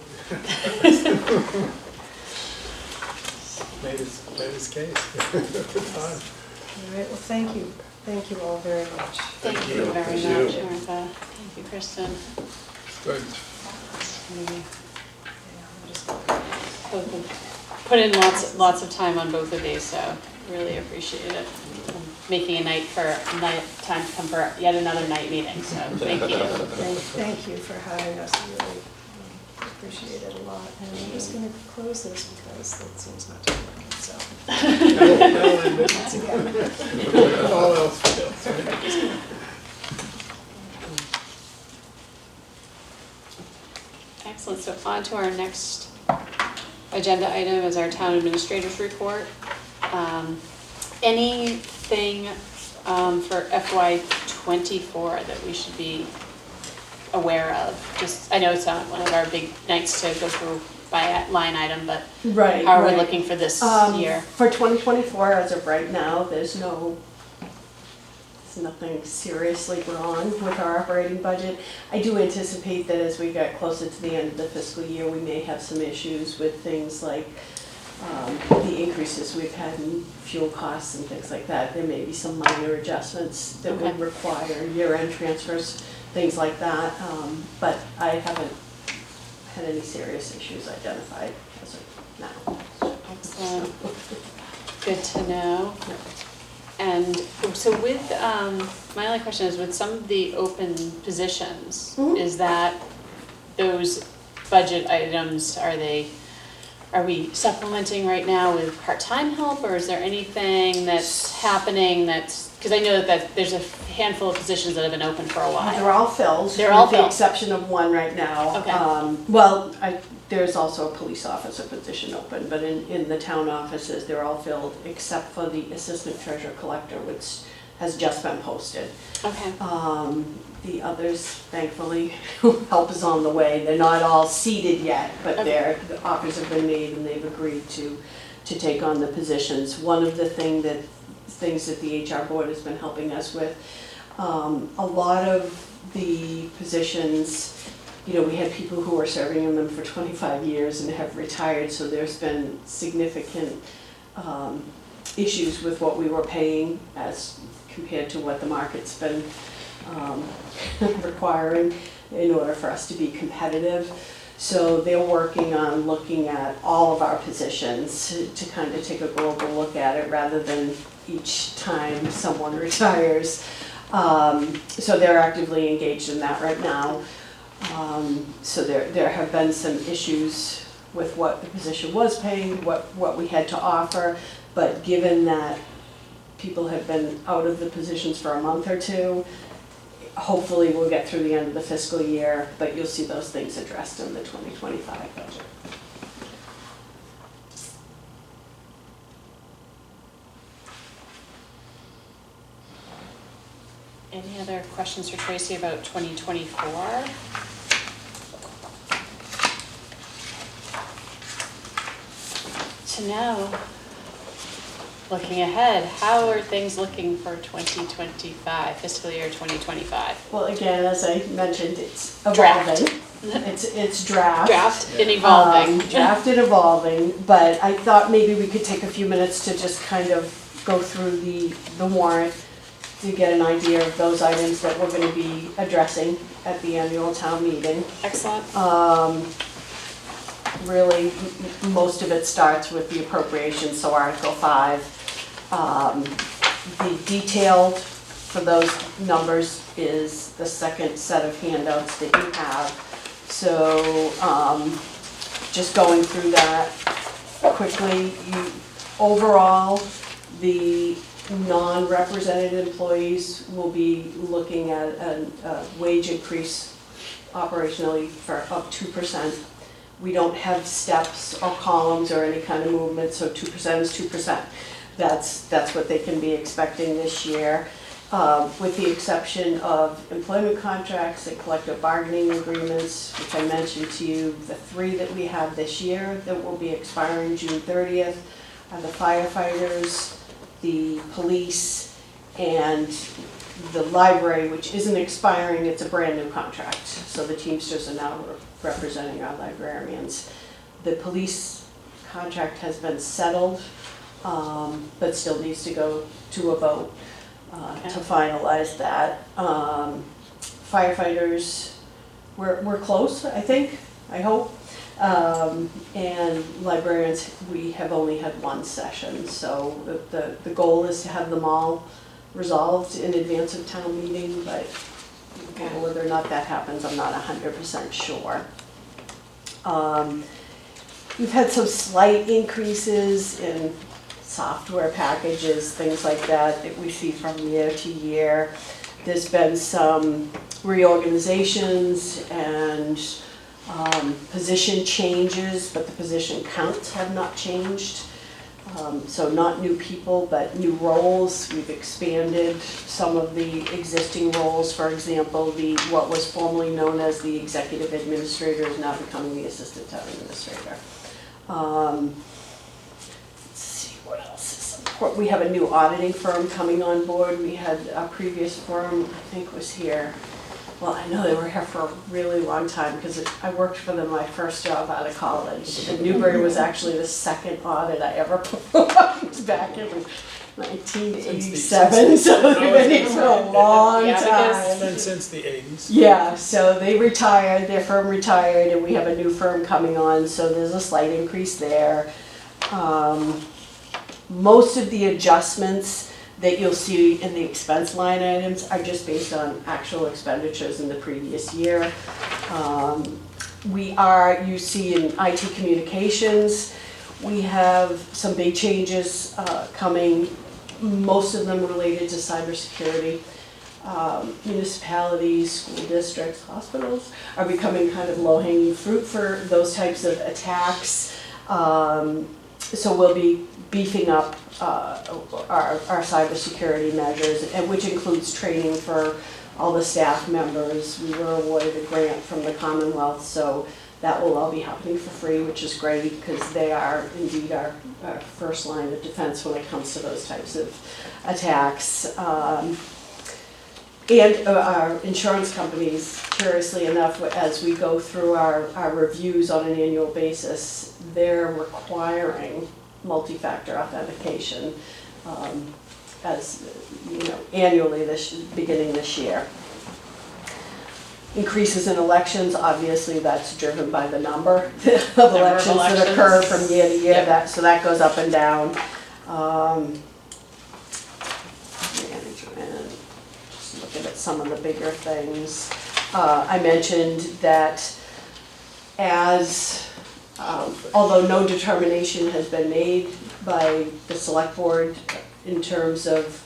Made his case. Good time. All right, well, thank you all very much. thank you very much, Martha. Thank you, Kristen. Good. Maybe both of- Put in lots of time on both of these, so really appreciate it. Making time to come for yet another night meeting, so thank you. Thank you for having us, really appreciate it a lot. And I'm just gonna close this because it seems not to be working, so. That'll end it. Once again. All else fails, right? Excellent, so on to our next agenda item is our town administrator's report. Anything for FY '24 that we should be aware of? Just, I know it's not one of our big nights to go through by line item, but Right. how are we right. looking for this year? For 2024, as of right now, there's nothing seriously wrong with our operating budget. I do anticipate that as we get closer to the end of the fiscal year, we may have some issues with things like the increases we've had in fuel costs and things like that. There may be some minor adjustments that would Okay. require year-end transfers, things like that. But I haven't had any serious issues identified as of now. Excellent. Good to know. And so with, my only question is with some of the open positions, Mhm. is that those budget items, are we supplementing right now with part-time help, or is there anything that's happening that's, because I know that there's a handful of positions that have been open for a while. They're all filled. They're all With the filled. exception of one right now. Okay. There's also a police officer position open, but in the town offices, they're all filled except for the assistant treasurer collector, which has just been posted. Okay, The others, thankfully, help is on the way. They're not all seated yet, but Okay. the offers have been made and they've agreed to take on the positions. One of the things that the HR board has been helping us with, a lot of the positions, you know, we had people who were serving in them for 25 years and have retired, so there's been significant issues with what we were paying as compared to what the market's been requiring in order for us to be competitive. So they're working on looking at all of our positions to kind of take a global look at it rather than each time someone retires. So they're actively engaged in that right now. So there have been some issues with what the position was paying, what we had to offer, but given that people have been out of the positions for a month or two, hopefully we'll get through the end of the fiscal year, but you'll see those things addressed in the 2025 budget. any other questions for Tracy about 2024? To know, looking ahead, how are things looking for 2025, fiscal year 2025? Well, again, as I mentioned, it's Draft. evolving. It's draft. Draft and evolving. Draft and evolving, but I thought maybe we could take a few minutes to just kind of go through the warrant to get an idea of those items that we're gonna be addressing at the annual town meeting. Excellent. Really, most of it starts with the appropriations, so Article 5. The detailed for those numbers is the second set of handouts that you have. So, just going through that quickly, overall, the non-represented employees will be looking at a wage increase operationally for up 2%. We don't have steps or columns or any kind of movement, so 2% is 2%. That's what they can be expecting this year. With the exception of employment contracts and collective bargaining agreements, which I mentioned to you, the 3 that we have this year that will be expiring June 30th are the firefighters, the police, and the library, which isn't expiring, it's a brand new contract. So the Teamsters are now representing our librarians. The police contract has been settled, but still needs to go to a vote to finalize that. Firefighters, we're close, I think, I hope. And librarians, we have only had 1 session, so the goal is to have them all resolved in advance of town meeting, but whether or not that happens, I'm not 100% sure. We've had some slight increases in software packages, things like that we see from year to year. There's been some reorganizations and position changes, but the position counts have not changed. So not new people, but new roles. We've expanded some of the existing roles. For example, what was formerly known as the executive administrator is now becoming the assistant town administrator. Let's see, what else is we have a new auditing firm coming on board. We had a previous firm, I think was here, well, I know they were here for a really long time because I worked for them my first job out of college. And Newbury was actually the second audit I ever performed back in 1987, so they've been here for a long Yeah, because- It's time. been since the 80s. Yeah, so they retired, their firm retired, and we have a new firm coming on, so there's a slight increase there. Most of the adjustments that you'll see in the expense line items are just based on actual expenditures in the previous year. You see in IT communications, we have some big changes coming, most of them related to cybersecurity. Municipalities, school districts, hospitals are becoming kind of low-hanging fruit for those types of attacks. So we'll be beefing up our cybersecurity measures, and which includes training for all the staff members. We were awarded a grant from the Commonwealth, so that will all be happening for free, which is great because they are indeed our first line of defense when it comes to those types of attacks. And our insurance companies, curiously enough, as we go through our reviews on an annual basis, they're requiring multi-factor authentication as, annually beginning this year. Increases in elections, obviously that's driven by the number of elections that occur from year to year, Yep. so that goes up and down. Management, just looking at some of the bigger things. I mentioned that although no determination has been made by the select board in terms of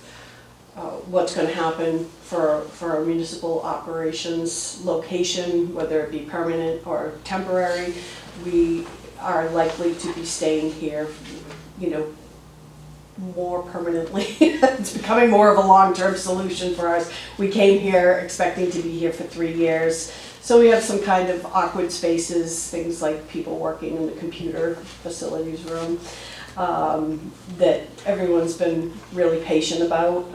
what's going to happen for our municipal operations location, whether it be permanent or temporary, we are likely to be staying here, more permanently. It's becoming more of a long-term solution for us. We came here expecting to be here for 3 years. So we have some kind of awkward spaces, things like people working in the computer facilities room, that everyone's been really patient about,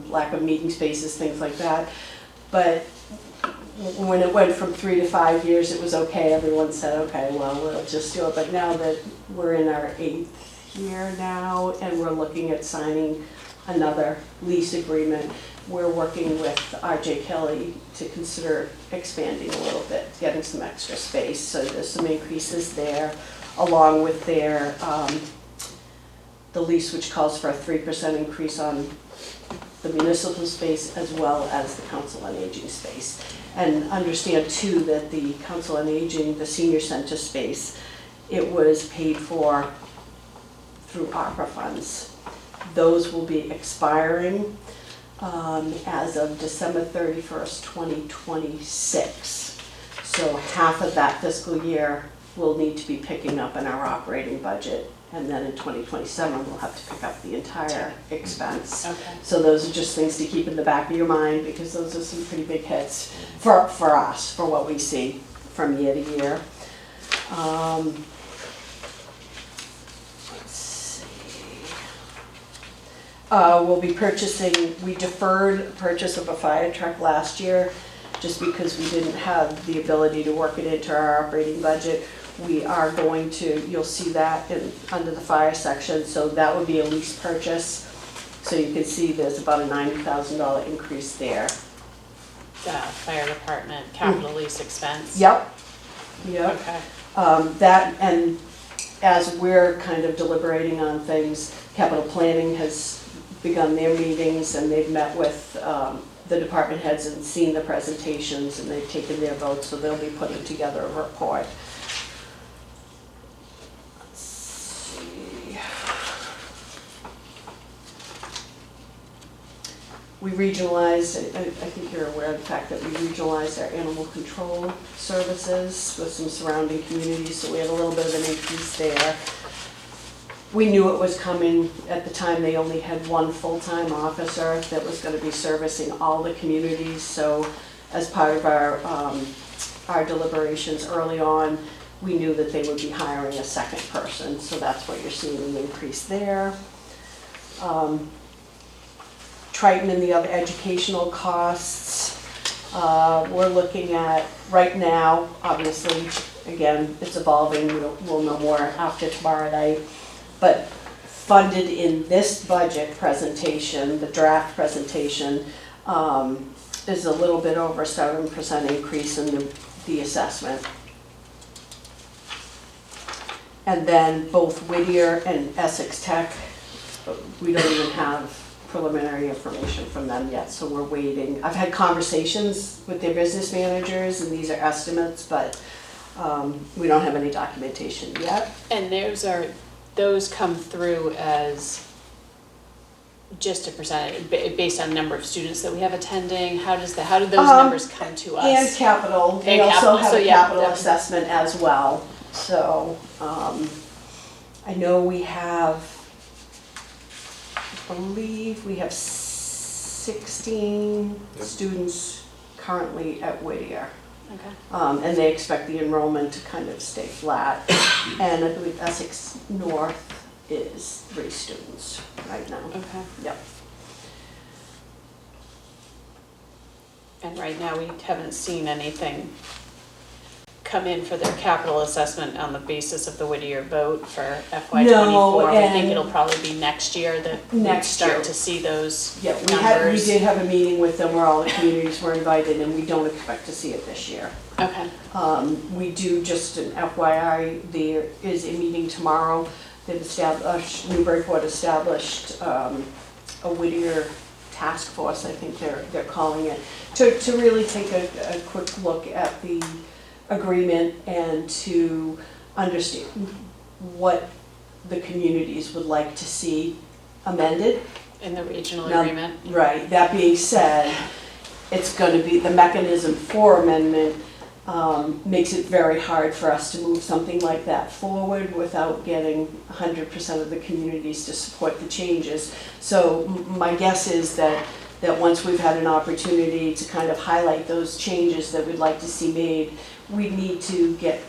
lack of meeting spaces, things like that. But when it went from 3 to 5 years, it was okay. Everyone said, okay, well, we'll just do it. But now that we're in our 8th year now, and we're looking at signing another lease agreement, we're working with RJ Kelly to consider expanding a little bit, getting some extra space. So there's some increases there, along with their the lease, which calls for a 3% increase on the municipal space as well as the Council on Aging space. And understand too that the Council on Aging, the senior center space, it was paid for through ARPA funds. Those will be expiring as of December 31st, 2026. So half of that fiscal year will need to be picking up in our operating budget. And then in 2027, we'll have to pick up the entire expense. Okay. So those are just things to keep in the back of your mind because those are some pretty big hits for us, for what we see from year to year. Let's see. We'll be we deferred purchase of a fire truck last year just because we didn't have the ability to work it into our operating budget. We are going to, you'll see that under the fire section, so that would be a lease purchase. So you can see there's about a $90,000 increase there. Fire department, capital lease expense. Yep. Okay. That, and as we're kind of deliberating on things, capital planning has begun their meetings and they've met with the department heads and seen the presentations and they've taken their votes, so they'll be putting together a report. We regionalized, I think you're aware of the fact that we regionalized our animal control services with some surrounding communities, so we had a little bit of an increase there. We knew it was coming. At the time, they only had one full-time officer that was going to be servicing all the communities, so as part of our deliberations early on, we knew that they would be hiring a second person, so that's what you're seeing, an increase there. Triton and the other educational costs, we're looking at, right now, obviously, again, it's evolving, we'll know more after tomorrow night, but funded in this budget presentation, the draft presentation, is a little bit over 7% increase in the assessment. And then both Whittier and Essex Tech, we don't even have preliminary information from them yet, so we're waiting. I've had conversations with their business managers, and these are estimates, but we don't have any documentation yet. And those come through as just a percentage, based on number of students that we have attending? How do those numbers come to us? And capital, they And also capital, have so a yeah, capital that- assessment as well. So, I know we have, I believe we have 16 Yep. students currently at Whittier. Okay. And they expect the enrollment to kind of stay flat. And I believe Essex North is 3 students right now. Okay. Yep. And right now, we haven't seen anything come in for their capital assessment on the basis of the Whittier vote for FY '24. No, We think and- it'll probably be next year that we Next year. start to see those Yeah, we numbers. did have a meeting with them where all the communities were invited, and we don't expect to see it this year. Okay, We do, just an FYI, there is a meeting tomorrow. They've established, Newburyport established a Whittier task force, I think they're calling it, to really take a quick look at the agreement and to understand what the communities would like to see amended. in the regional Now- agreement. Right, that being said, it's gonna be, the mechanism for amendment makes it very hard for us to move something like that forward without getting 100% of the communities to support the changes. So my guess is that once we've had an opportunity to kind of highlight those changes that we'd like to see made, we need to get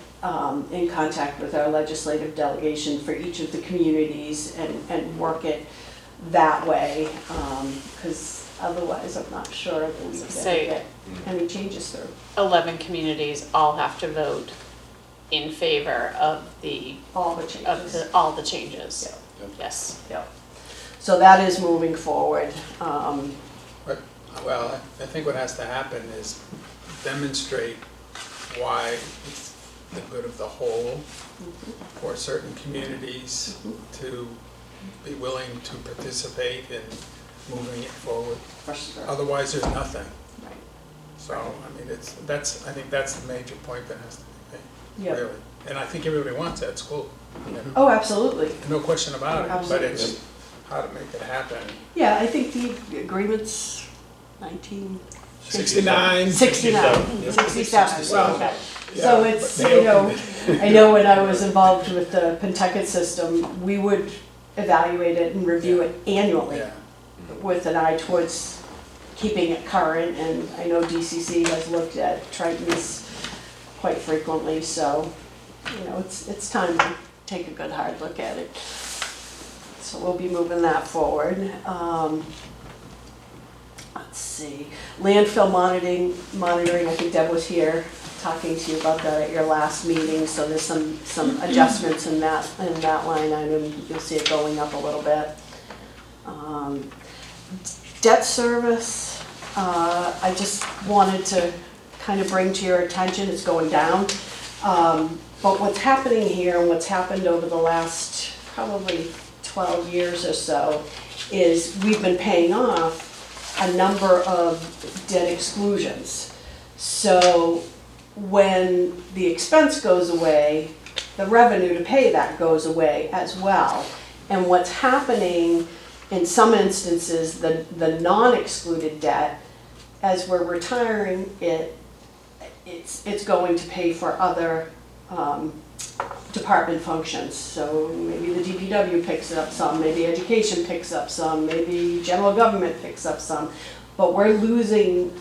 in contact with our legislative delegation for each of the communities and work it that way, because otherwise I'm not sure that we can ever Say- get any changes through. 11 communities all have to vote in favor of All the changes. all the changes. Yeah. Yes. So that is moving forward. Well, I think what has to happen is demonstrate why it's the good of the whole for certain communities to be willing to participate in moving it forward. For sure. Otherwise, there's nothing. Right. So, I mean, I think that's the major point that has to be made, Yep. really. And I think everybody wants that school, you know, Oh, absolutely. no question about it, but Absolutely. it's how to make it happen. Yeah, I think the agreement's 69. 69, 67, Well, okay. yeah, So but it's, they you know, opened it. I know when I was involved with the Pentucket system, we would evaluate it and review it annually Yeah, with an eye towards keeping it current, and I know DCC has looked at Triton's quite frequently, so, you know, it's time to take a good hard look at it. So we'll be moving that forward. Let's see, landfill monitoring, I think Deb was here talking to you about that at your last meeting, so there's some adjustments in that line item. You'll see it going up a little bit. Debt service, I just wanted to kind of bring to your attention, it's going down. But what's happening here and what's happened over the last probably 12 years or so is we've been paying off a number of debt exclusions. So when the expense goes away, the revenue to pay that goes away as well. And what's happening in some instances, the non-excluded debt, as we're retiring it, it's going to pay for other department functions. So maybe the DPW picks up some, maybe education picks up some, maybe general government picks up some. But we're losing,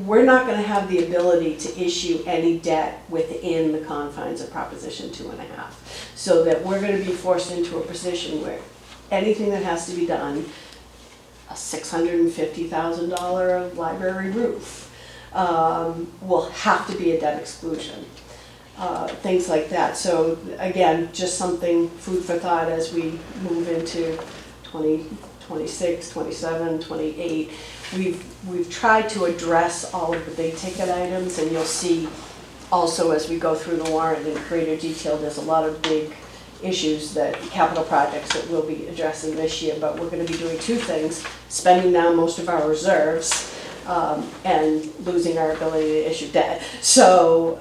we're not going to have the ability to issue any debt within the confines of Proposition 2.5. So that we're going to be forced into a position where anything that has to be done, a $650,000 library roof, will have to be a debt exclusion. Things like that. So again, just something, food for thought as we move into 2026, 27, 28. We've tried to address all of the big ticket items, and you'll see also as we go through the warrant in greater detail, there's a lot of big issues capital projects that we'll be addressing this year, but we're gonna be doing two things, spending down most of our reserves, and losing our ability to issue debt. So,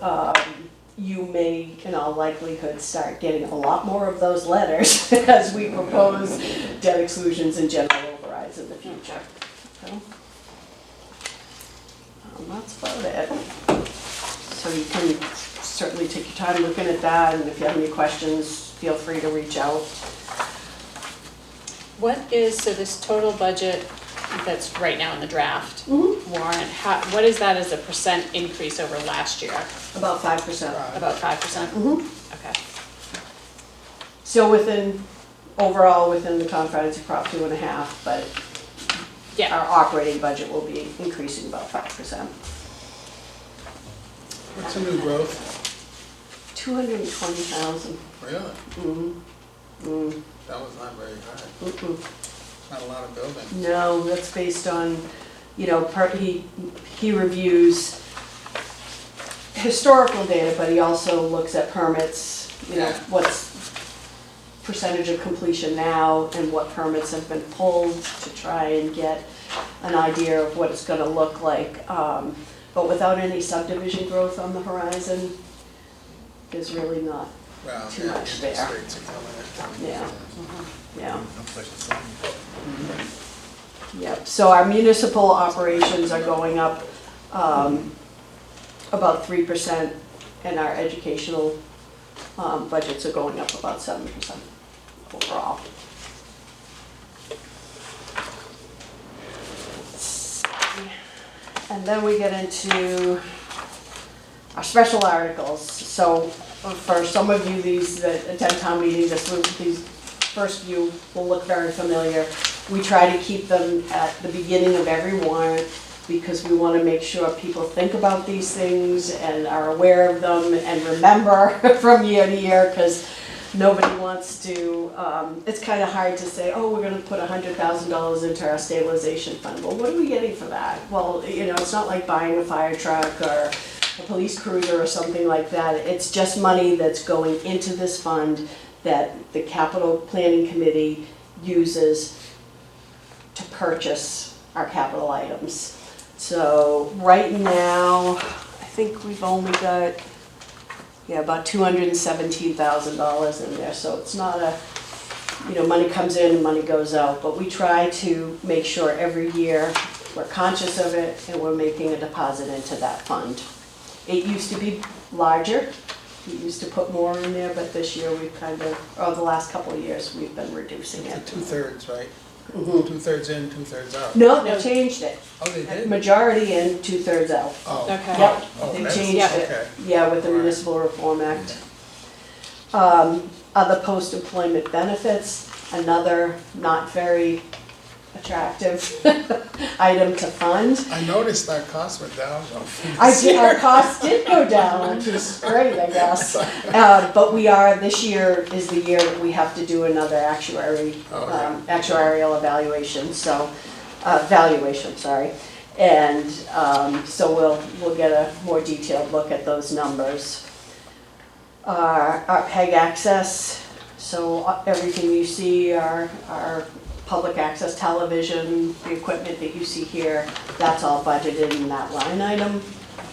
you may, in all likelihood, start getting a lot more of those letters as we propose debt exclusions and general overrides in the future. So, that's about it. So you can certainly take your time looking at that, and if you have any questions, feel free to reach out. So this total budget that's right now in the draft Mhm. warrant, what is that as a percent increase over last year? About 5%. About 5%? Mhm. Okay. So overall within the confines of Prop 2.5, but Yeah. our operating budget will be increasing about 5%. What's the new growth? 220,000. Really? That was not very high. Not a lot of building. No, that's based on, he reviews historical data, but he also looks at permits, Yeah. what's percentage of completion now and what permits have been pulled to try and get an idea of what it's gonna look like. But without any subdivision growth on the horizon, there's really not, Well, Too yeah, much interest there. rates are coming yeah, yeah. No place to find it. Yep, so our municipal operations are going up about 3%, and our educational budgets are going up about 7% overall. And then we get into our special articles. So for some of you, these that attend town meeting, these first few will look very familiar. We try to keep them at the beginning of every warrant because we want to make sure people think about these things and are aware of them and remember from year to year, because nobody wants to, it's kind of hard to say, oh, we're gonna put $100,000 into our stabilization fund. Well, what are we getting for that? Well, it's not like buying a fire truck or a police cruiser or something like that. It's just money that's going into this fund that the capital planning committee uses to purchase our capital items. So right now, I think we've only got, about $217,000 in there. So it's not money comes in and money goes out, but we try to make sure every year we're conscious of it and we're making a deposit into that fund. It used to be larger. We used to put more in there, but this year we've the last couple of years, we've been reducing it. 2/3, right? Mhm. 2/3 in, 2/3 out. No, they changed it. Oh, they did? Majority in, 2/3 out. Oh. Okay. Yep, Oh, they that's- changed yeah. it. Okay. Yeah, with the All right. Municipal Reform Act. Other post-employment benefits, another not very attractive item to fund. I noticed our costs went down though. Our costs did go down, which is great, I guess. But this year is the year that we have to do another actuarial evaluation, so, valuation, sorry. And so we'll get a more detailed look at those numbers. Our PEG access, so everything you see, our public access television, the equipment that you see here, that's all budgeted in that line item.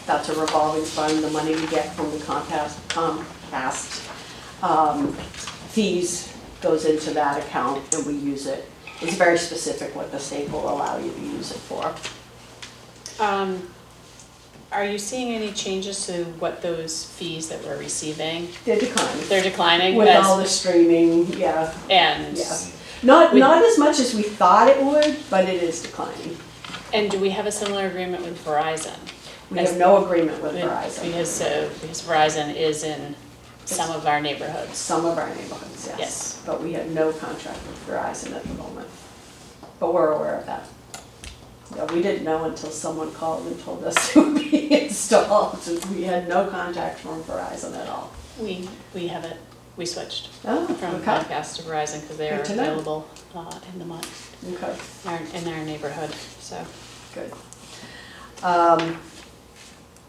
That's a revolving fund, the money we get from the Comcast fees goes into that account and we use it. It's very specific what the state will allow you to use it for. Are you seeing any changes to what those fees that we're receiving? They're declining. They're declining With all the streaming, yeah. and Yeah. Not With- as much as we thought it would, but it is declining. do we have a similar agreement with Verizon? We have no agreement with Verizon. Because Verizon is in some of our neighborhoods. Some of our neighborhoods, yes. Yes. But we have no contract with Verizon at the moment. But we're aware of that. Yeah, we didn't know until someone called and told us it would be installed, since we had no contact from Verizon at all. We have it, we switched Oh, from okay. Comcast to Verizon because they are Good to know. available in the month, Okay, in our neighborhood, so. good.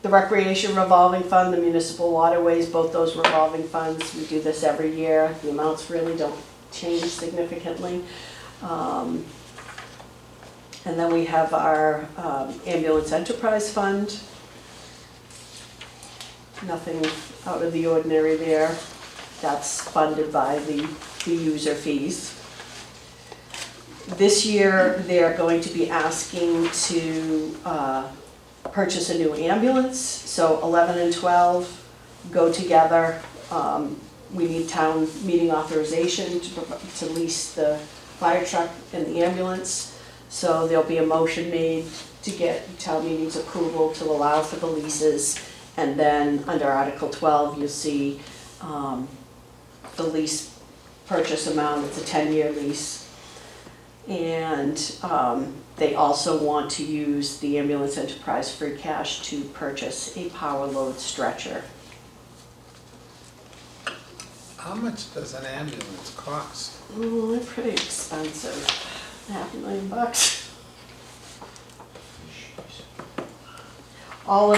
The recreation revolving fund, the municipal waterways, both those revolving funds, we do this every year. The amounts really don't change significantly. And then we have our ambulance enterprise fund. Nothing out of the ordinary there. That's funded by the user fees. This year, they're going to be asking to purchase a new ambulance, so 11 and 12 go together. We need town meeting authorization to lease the fire truck and the ambulance. So there'll be a motion made to get town meeting's approval to allow for the leases. And then under Article 12, you'll see the lease purchase amount. It's a 10-year lease. And they also want to use the ambulance enterprise free cash to purchase a power load stretcher. How much does an ambulance cost? Oh, they're pretty expensive. $500,000. All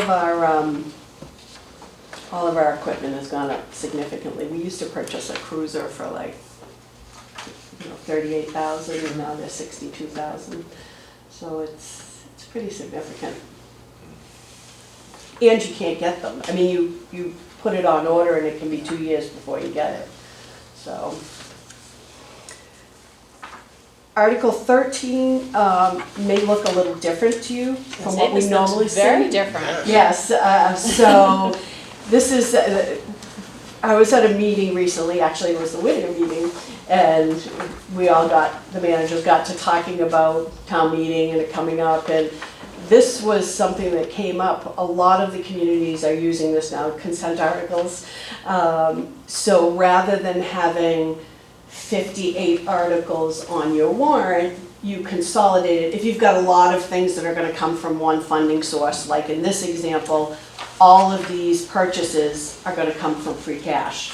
of our equipment has gone up significantly. We used to purchase a cruiser for like, $38,000, and now they're $62,000. So it's pretty significant. And you can't get them. I mean, you put it on order and it can be 2 years before you get it. So. Article 13 may look a little different to you from what we normally see. Very different. Yes, so this is, I was at a meeting recently, actually it was the Whittier meeting, and the managers got to talking about town meeting and it coming up, and this was something that came up. A lot of the communities are using this now, consent articles. So rather than having 58 articles on your warrant, you consolidate it. If you've got a lot of things that are going to come from one funding source, like in this example, all of these purchases are going to come from free cash.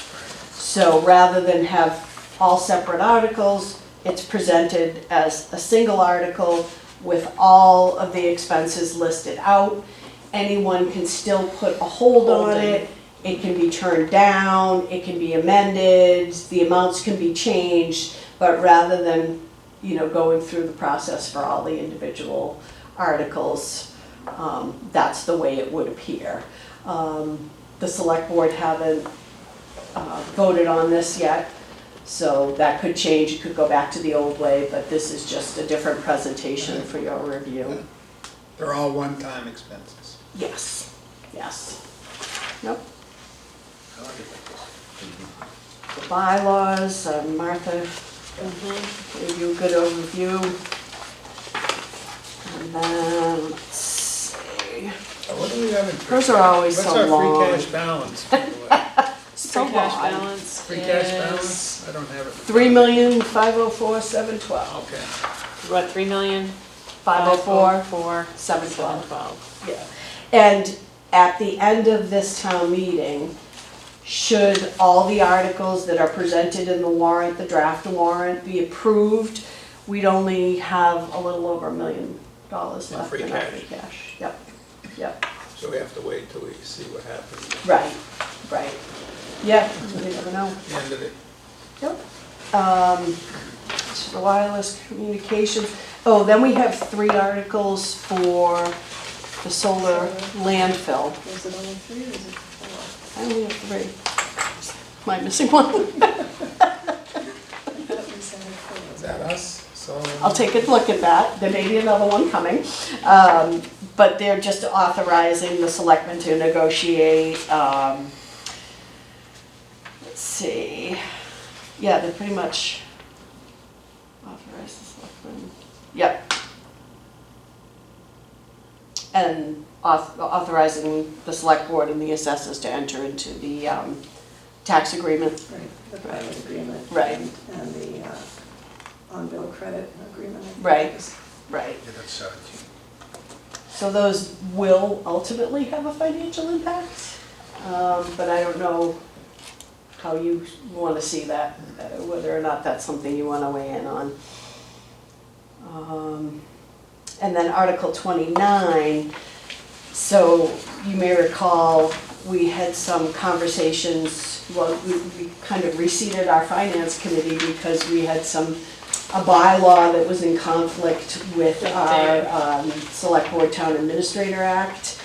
So rather than have all separate articles, it's presented as a single article with all of the expenses listed out. Anyone can still put a hold on it. It can be turned down, it can be amended, the amounts can be changed, but rather than, going through the process for all the individual articles, that's the way it would appear. The select board haven't voted on this yet, so that could change. It could go back to the old way, but this is just a different presentation for your review. They're all one-time expenses. Yes, yes. Yep. I like it like this. The bylaws, Martha gave you a good overview. And then, let's see. What do we have in free Those are cash? always so What's long. our free cash balance, by the way? So Free cash long. balance Free cash is, balance? I don't have it. $3,504,712. Okay. what, 3,000,000? 504, 712. Yeah. And at the end of this town meeting, should all the articles that are presented in the warrant, the draft warrant, be approved, we'd only have a little over $1 million left in our free free cash. Yep, yep, So we have to wait till we see what happens right, right. Yeah, you never know. at the end of it. Yep. The wireless communications. Oh, then we have 3 articles for the solar landfill. Is it only 3 or is it 4? I only have 3. Am I missing one? Is that us? So. I'll take a look at that. There may be another one coming. But they're just authorizing the selectmen to negotiate, let's see. Yeah, they're pretty much authorized the selectmen. Yep. And authorizing the select board and the assessors to enter into the tax agreement. Right, the pilot agreement. Right. And the on-bill credit agreement. I think Right. it was. Right. Yeah, that's 17. So those will ultimately have a financial impact, but I don't know how you want to see that, whether or not that's something you want to weigh in on. And then Article 29, so you may recall, we had some conversations, well, we kind of reseated our finance committee because we had a bylaw that was in conflict with our Select Board Town Administrator Act.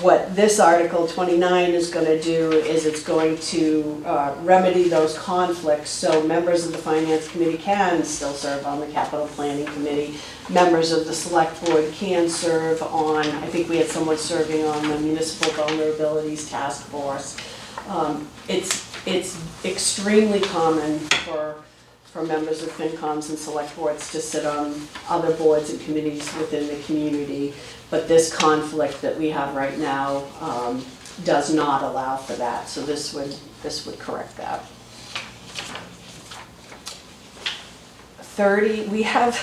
What this Article 29 is going to do is it's going to remedy those conflicts, so members of the Finance Committee can still serve on the Capital Planning Committee. Members of the Select Board can serve on, I think we had someone serving on the Municipal Vulnerabilities Task Force. It's extremely common for members of FinComs and select boards to sit on other boards and committees within the community, but this conflict that we have right now does not allow for that, so this would correct that. 30, we have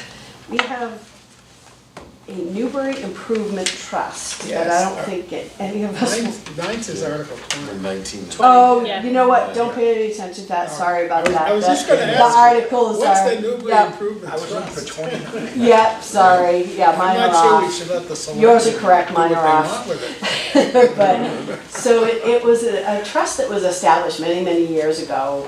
a Newbury Improvement Trust that I Yes. don't think any of us. Ninth is Article 20. 19. Oh, Yeah. you know what, don't pay any attention to that, sorry about that. I was just gonna The ask, articles what's are, the Newbury yep, Improvement I was looking for Trust? 29. yep, sorry, yeah, mine I'm are not sure we off. should let the select. Yours are correct, mine do what are they off. want with it. But, so it was a trust that was established many, many years ago.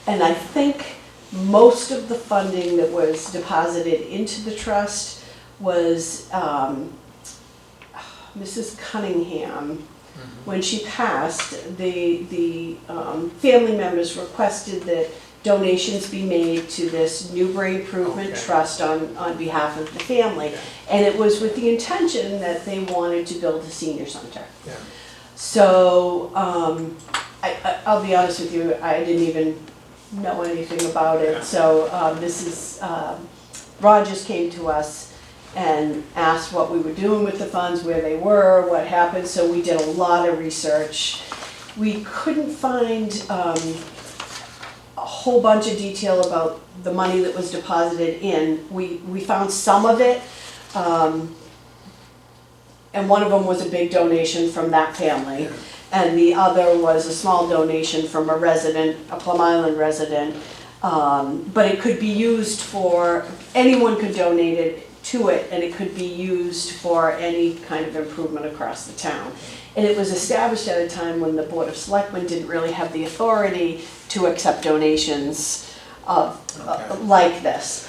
And I think most of the funding that was deposited into the trust was Mrs. Cunningham. When she passed, the family members requested that donations be made to this Newbury Improvement Okay. Trust on behalf of the family. And it was with the intention that they wanted to build a senior center. Yeah. So, I'll be honest with you, I didn't even know anything about Yeah. it. So, this is, Ron just came to us and asked what we were doing with the funds, where they were, what happened, so we did a lot of research. We couldn't find a whole bunch of detail about the money that was deposited in. We found some of it, and one of them was a big donation from that family. And the other was a small donation from a resident, a Plum Island resident. But it could be used for, anyone could donate it to it, and it could be used for any kind of improvement across the town. And it was established at a time when the Board of Selectmen didn't really have the authority to accept donations of, like this.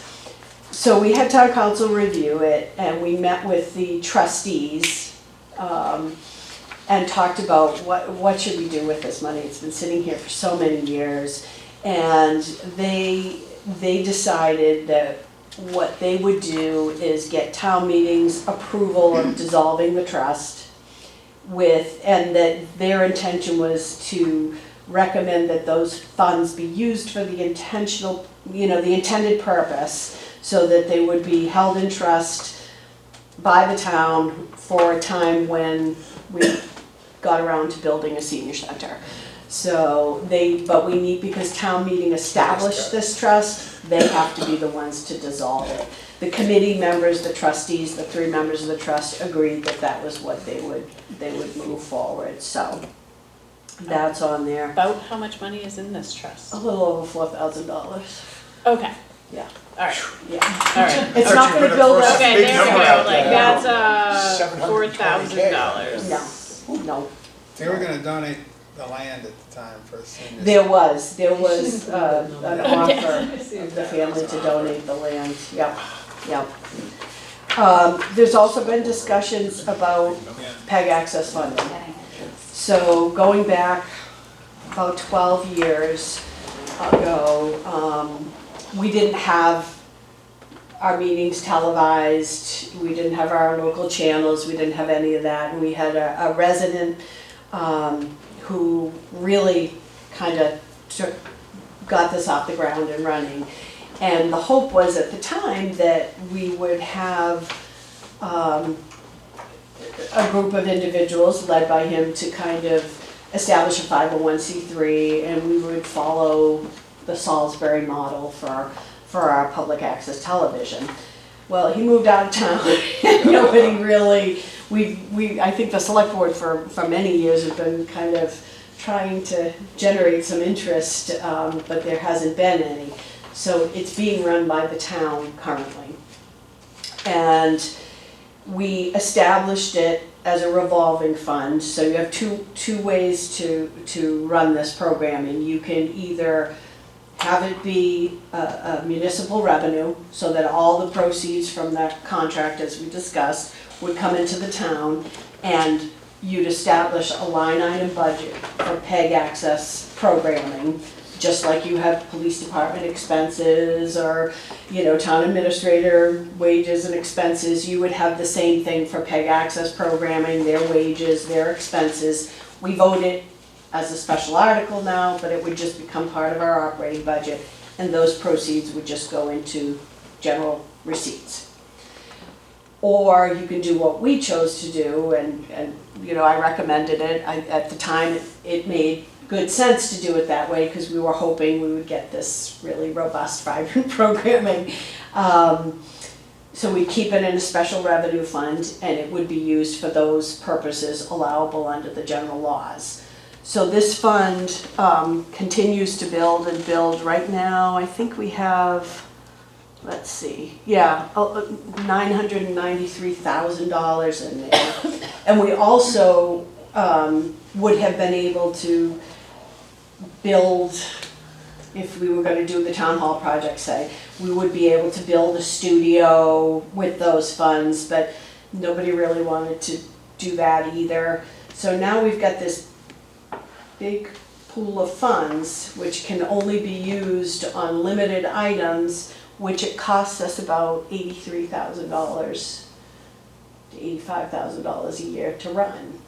So we had town council review it, and we met with the trustees, and talked about what should we do with this money. It's been sitting here for so many years. And they decided that what they would do is get town meetings approval of dissolving the trust and that their intention was to recommend that those funds be used for the intentional, the intended purpose, so that they would be held in trust by the town for a time when we got around to building a senior center. So but we need, because town meeting established this trust, they have to be the ones to dissolve it. The committee members, the trustees, the 3 members of the trust agreed that that was what they would move forward, so that's on there. About how much money is in this trust? A little over $4,000, Okay, yeah, all right, yeah. all right. It's Thought not you were gonna gonna build throw us. some Okay, big there we number go, out like there. that's $720K. $4,000. No. They were gonna donate the land at the time for seniors. There was an offer of the family to donate the land, yep, yep. There's also been discussions about Yeah. PEG access funding. Getting it. So going back about 12 years ago, we didn't have our meetings televised, we didn't have our local channels, we didn't have any of that. And we had a resident who really kind of got this off the ground and running. And the hope was at the time that we would have a group of individuals led by him to kind of establish a 501c3, and we would follow the Salisbury model for our public access television. Well, he moved out of town. Nobody really, I think the select board for many years has been kind of trying to generate some interest, but there hasn't been any. So it's being run by the town currently. And we established it as a revolving fund, so you have two ways to run this program, and you can either have it be a municipal revenue, so that all the proceeds from that contract, as we discussed, would come into the town, and you'd establish a line item budget for PEG access programming, just like you have police department expenses or, town administrator wages and expenses. You would have the same thing for PEG access programming, their wages, their expenses. We vote it as a special article now, but it would just become part of our operating budget, and those proceeds would just go into general receipts. Or you can do what we chose to do, and I recommended it. At the time, it made good sense to do it that way, because we were hoping we would get this really robust, vibrant programming. So we keep it in a special revenue fund, and it would be used for those purposes allowable under the general laws. So this fund continues to build and build. Right now, I think we have, let's see, $993,000 in there. And we also would have been able to build, if we were going to do the town hall project, say, we would be able to build a studio with those funds, but nobody really wanted to do that either. So now we've got this big pool of funds which can only be used on limited items, which it costs us about $83,000 to $85,000 a year to run.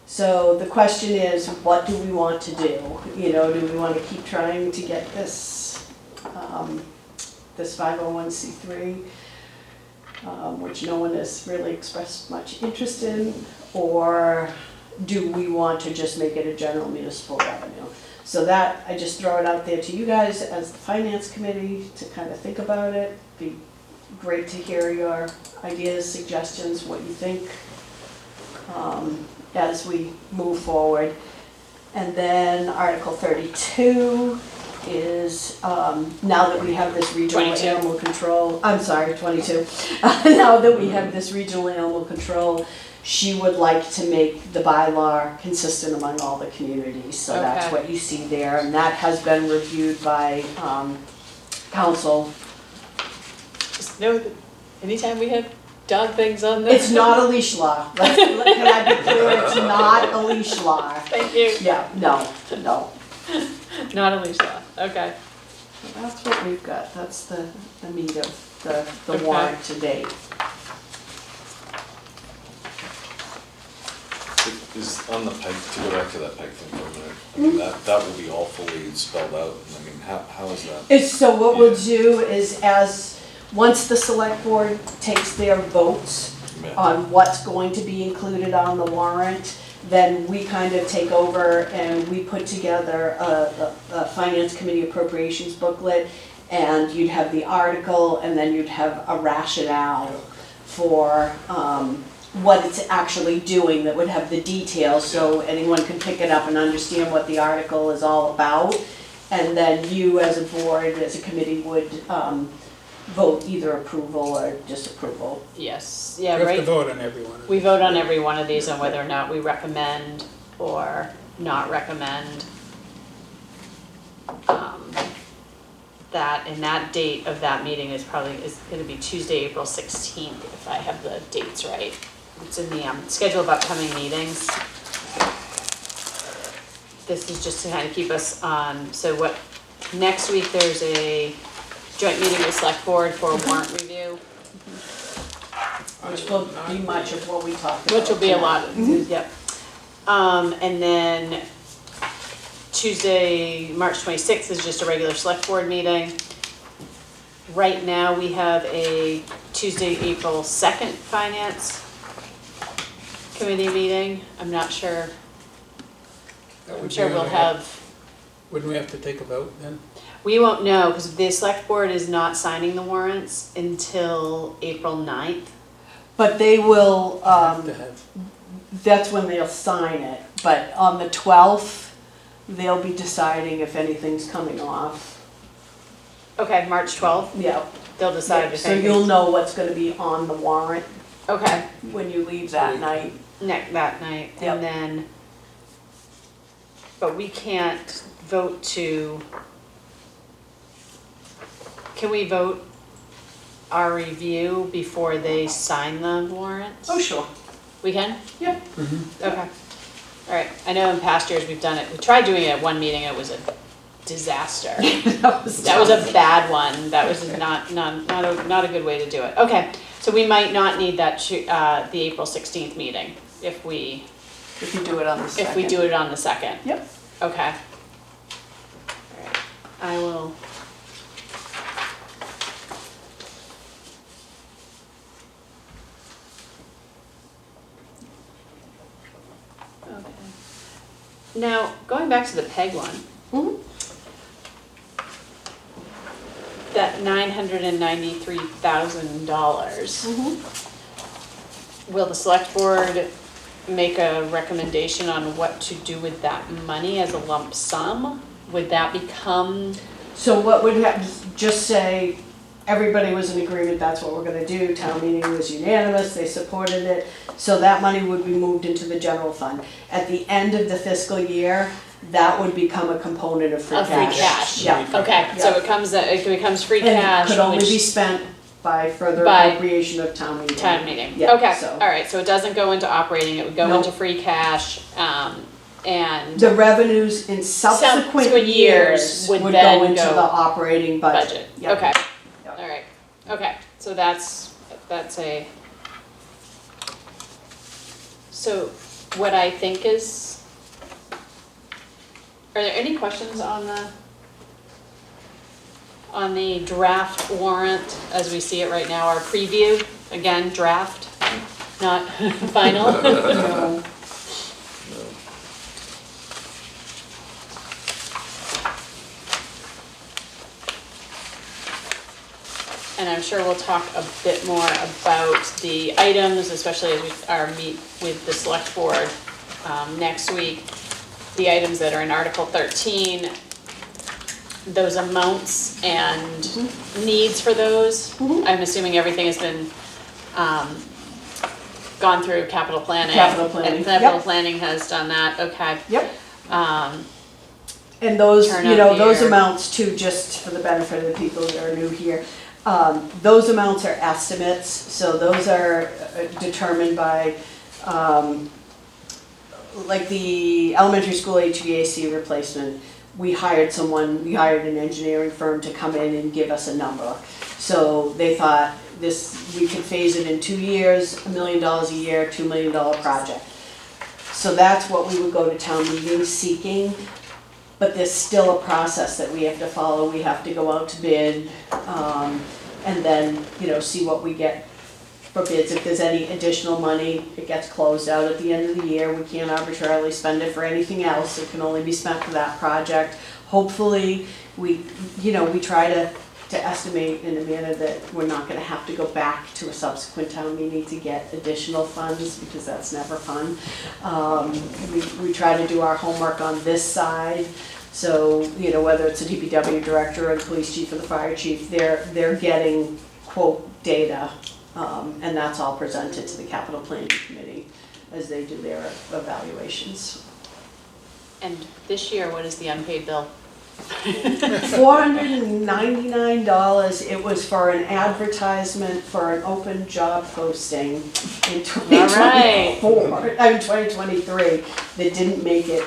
So the question is, what do we want to do? Do we want to keep trying to get this 501c3, which no one has really expressed much interest in, or do we want to just make it a general municipal revenue? So that, I just throw it out there to you guys as the finance committee to kind of think about it. Be great to hear your ideas, suggestions, what you think as we move forward. And then Article 32 is, now that we have this regional 22. animal control, I'm sorry, 22. Now that we have this regional animal control, she would like to make the bylaw consistent among all the communities. So that's Okay. what you see there, and that has been reviewed by council. Just know that anytime we have dog things on this. It's not a leash law. Can I be clear? It's not a leash law. Thank you. Yeah, no. Not a leash law, okay. So that's what we've got. That's the meat of the Okay. warrant to date. Is on the PEG, to go back to that PEG thing for a minute, I mean, that will be all fully spelled out, and I mean, how is that? So what we'll Yeah. do is once the select board takes their votes Yeah. on what's going to be included on the warrant, then we kind of take over and we put together a finance committee appropriations booklet, and you'd have the article, and then you'd have a rationale for what it's actually doing that would have the details, so anyone can pick it up and understand what the article is all about. And then you as a board, as a committee, would vote either approval or disapproval. Yes, We yeah, have to right. vote on every one of them. We vote on every one of these on whether or not we recommend or not recommend that, and that date of that meeting is gonna be Tuesday, April 16th, if I have the dates right. It's in the schedule of upcoming meetings. This is just to kind of keep us on, next week there's a joint meeting with select board for a warrant review. Which will be much of what we talked about. Which will be a lot, tonight. yep. And then Tuesday, March 26th is just a regular select board meeting. Right now, we have a Tuesday, April 2nd finance committee meeting. I'm not sure That I'm would sure be we'll only- have, Wouldn't we have to take a vote then? we won't know, because the select board is not signing the warrants until April 9th. But they will, Have to have, that's when they'll sign it, but on the 12th, they'll be deciding if anything's coming off. Okay, March 12th, Yeah. they'll decide if So you'll anything's. know what's gonna be on the warrant Okay, when you leave that night. that night, Yep. and then, but we can't vote to, can we vote our review before they sign the warrants? Oh, sure. We can? Yep. Okay. All right, I know in past years we've done it, we tried doing it at one meeting, it was a disaster. That was a bad one, that was not a good way to do it. Okay, so we might not need that, the April 16th meeting, if we do it on the 2nd. If we do it on the 2nd? Yep. Okay. All right, I will. Okay. Now, going back to the PEG one. Mhm. That $993,000. Mhm. Will the select board make a recommendation on what to do with that money as a lump sum? Would that become, So what would happen, just say, everybody was in agreement, that's what we're gonna do, town meeting was unanimous, they supported it, so that money would be moved into the general fund. At the end of the fiscal year, that would become a component of free of cash. free cash? Yeah. Okay, so Yeah. it becomes free And cash, it could only be which, spent by further By appropriation of town meeting. town meeting. Yeah, Okay, so- all right, so it doesn't go into operating, it would go Nope. into free cash, and The revenues in subsequent Subsequent years years would would then go into go- the operating budget. budget, Yep. okay, Yep. all right, okay, so that's a. So what I think is, are there any questions on the draft warrant as we see it right now, our preview, again, draft, not final? No. And I'm sure we'll talk a bit more about the items, especially as we meet with the select board next week. The items that are in Article 13, those amounts and needs for those. I'm assuming everything has been gone through capital planning. Capital planning, And capital yep. planning has done that, okay. Yep. Um, And those, Turn you out know, those here. amounts too, just for the benefit of the people that are new here, those amounts are estimates, so those are determined by, like the elementary school HVAC replacement. We hired an engineering firm to come in and give us a number. So they thought we could phase it in 2 years, $1 million a year, $2 million project. So that's what we would go to town meeting seeking. But there's still a process that we have to follow. We have to go out to bid, and then, see what we get for bids. If there's any additional money, it gets closed out at the end of the year. We can't arbitrarily spend it for anything else. It can only be spent for that project. Hopefully, we try to estimate in a manner that we're not gonna have to go back to a subsequent town meeting to get additional funds, because that's never fun. We try to do our homework on this side, so, whether it's the DPW director or the police chief or the fire chief, they're getting quote data, and that's all presented to the capital planning committee as they do their evaluations. And this year, what is the unpaid bill? $499, it was for an advertisement for an open job posting in 2023 that didn't make it,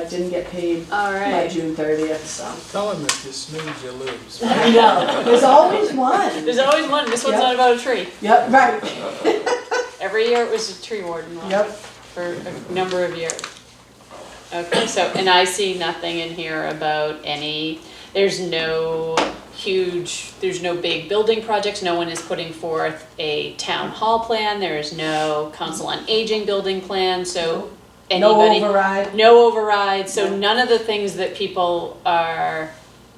didn't get paid All by right. June 30th, so. tell them if you snooze, you lose. I know, there's always one. There's always one, this one's Yep. not about a tree. Yep, right, Every year it was a tree warden one. yep. For a number of years. Okay, so, and I see nothing in here about there's no big building projects, no one is putting forth a town hall plan, there is no council on aging building plan, so No anybody. override? No override, so No. none of the things that people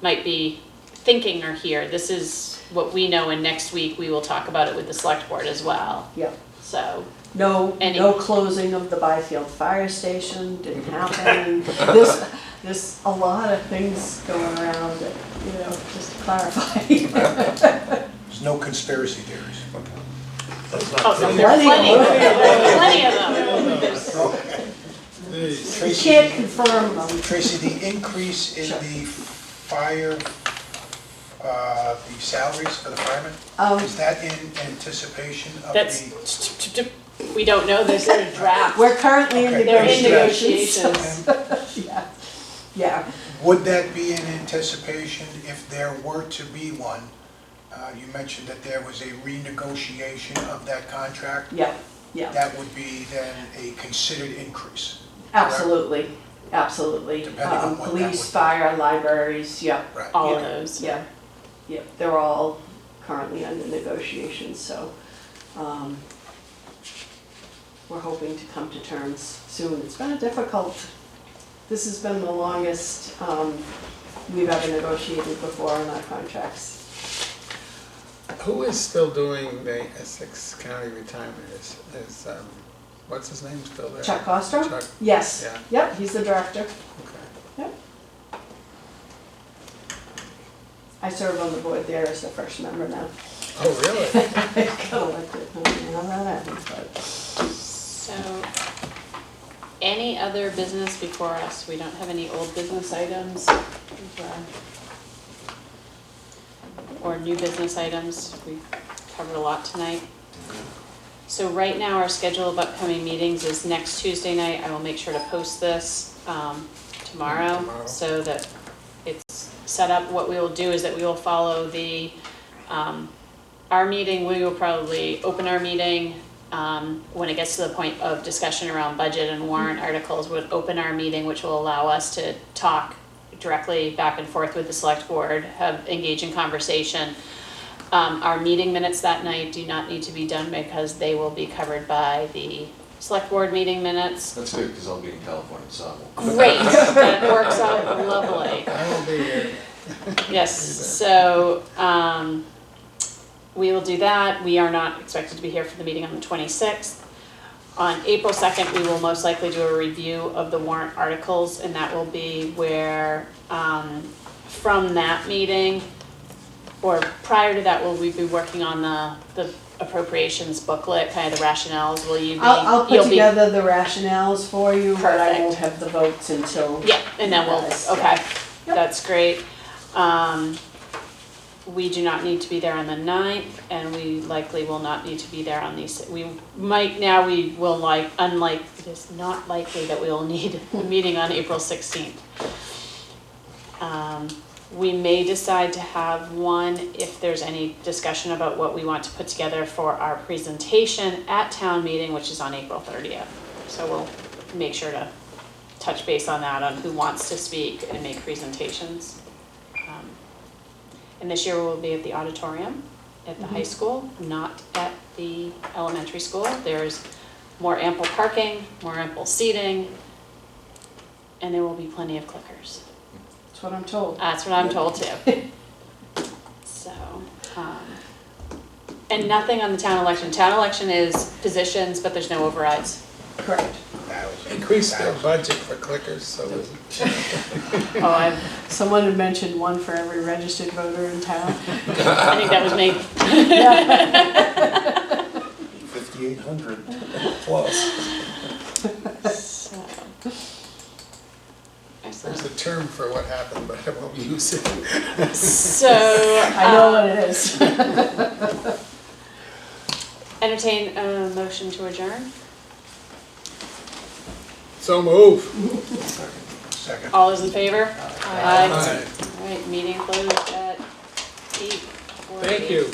might be thinking are here. This is what we know, and next week we will talk about it with the select board as well. Yep. So, No, Any- no closing of the Byfield Fire Station, didn't happen. There's a lot of things going around that, just to clarify. There's no conspiracy theories. oh, so there are plenty, plenty of them. There's- These- You can't confirm them. Tracy, the increase in Sure. the fire, the salaries for the firemen, Um, is that in anticipation of That's, the? we don't know, there's a draft. We're currently in Okay. They're in negotiations. negotiations. Yeah, yeah. Would that be in anticipation if there were to be one? You mentioned that there was a renegotiation of that contract. Yeah, yeah, That would be then a considered increase. absolutely, absolutely. Depending on what that Police, would be. fire, libraries, yeah, Right. All of Yeah. those. yeah, yeah. They're all currently under negotiations, so we're hoping to come to terms soon. It's been this has been the longest we've ever negotiated before on our contracts. Who is still doing the Essex County retirement? What's his name still there? Chuck Costro? Chuck, Yes, Yeah. yep, he's the director. okay. I serve on the board there as the first member now. Oh, really? I got elected, I don't know how that happened, but. So, any other business before us? We don't have any old business items or new business items. We've covered a lot tonight. So right now, our schedule of upcoming meetings is next Tuesday night. I will make sure to post this tomorrow Tomorrow. so that it's set up. What we will do is that we will follow our meeting. We will probably open our meeting when it gets to the point of discussion around budget and warrant articles. Would open our meeting, which will allow us to talk directly back and forth with the select board, engage in conversation. Our meeting minutes that night do not need to be done because they will be covered by the select board meeting minutes. That's good, because I'll be in California, so I won't. Great, that works out lovely. I will be here. Yes, so, we will do that. We are not expected to be here for the meeting on the 26th. On April 2nd, we will most likely do a review of the warrant articles, and that will be where, from that meeting, or prior to that, will we be working on the appropriations booklet, kind of the rationales? Will you be? I'll put you'll be- together the rationales for you, but I Perfect. won't have the votes until. Yeah, and then we'll, Yes, okay, Yep. that's great. We do not need to be there on the 9th, and we likely will not need to be there on these, we will unlike, it is not likely that we will need a meeting on April 16th. We may decide to have one if there's any discussion about what we want to put together for our presentation at town meeting, which is on April 30th. So we'll make sure to touch base on that, on who wants to speak and make presentations. And this year we'll be at the auditorium at the high school, not at the elementary school. There's more ample parking, more ample seating, and there will be plenty of clickers. That's what I'm told. That's what I'm told too. So, and nothing on the town election. Town election is positions, but there's no overrides. Correct. Increase their budget for clickers, so Oh, Someone had mentioned one for every registered voter in town. I think that was me. 5,800 plus. So, there's excellent. a term for what happened, but I won't use it. So, I know what it is. entertain a motion to adjourn. So move. Second. All those in favor? Aye. All right, meeting closed at 8:48. Thank you.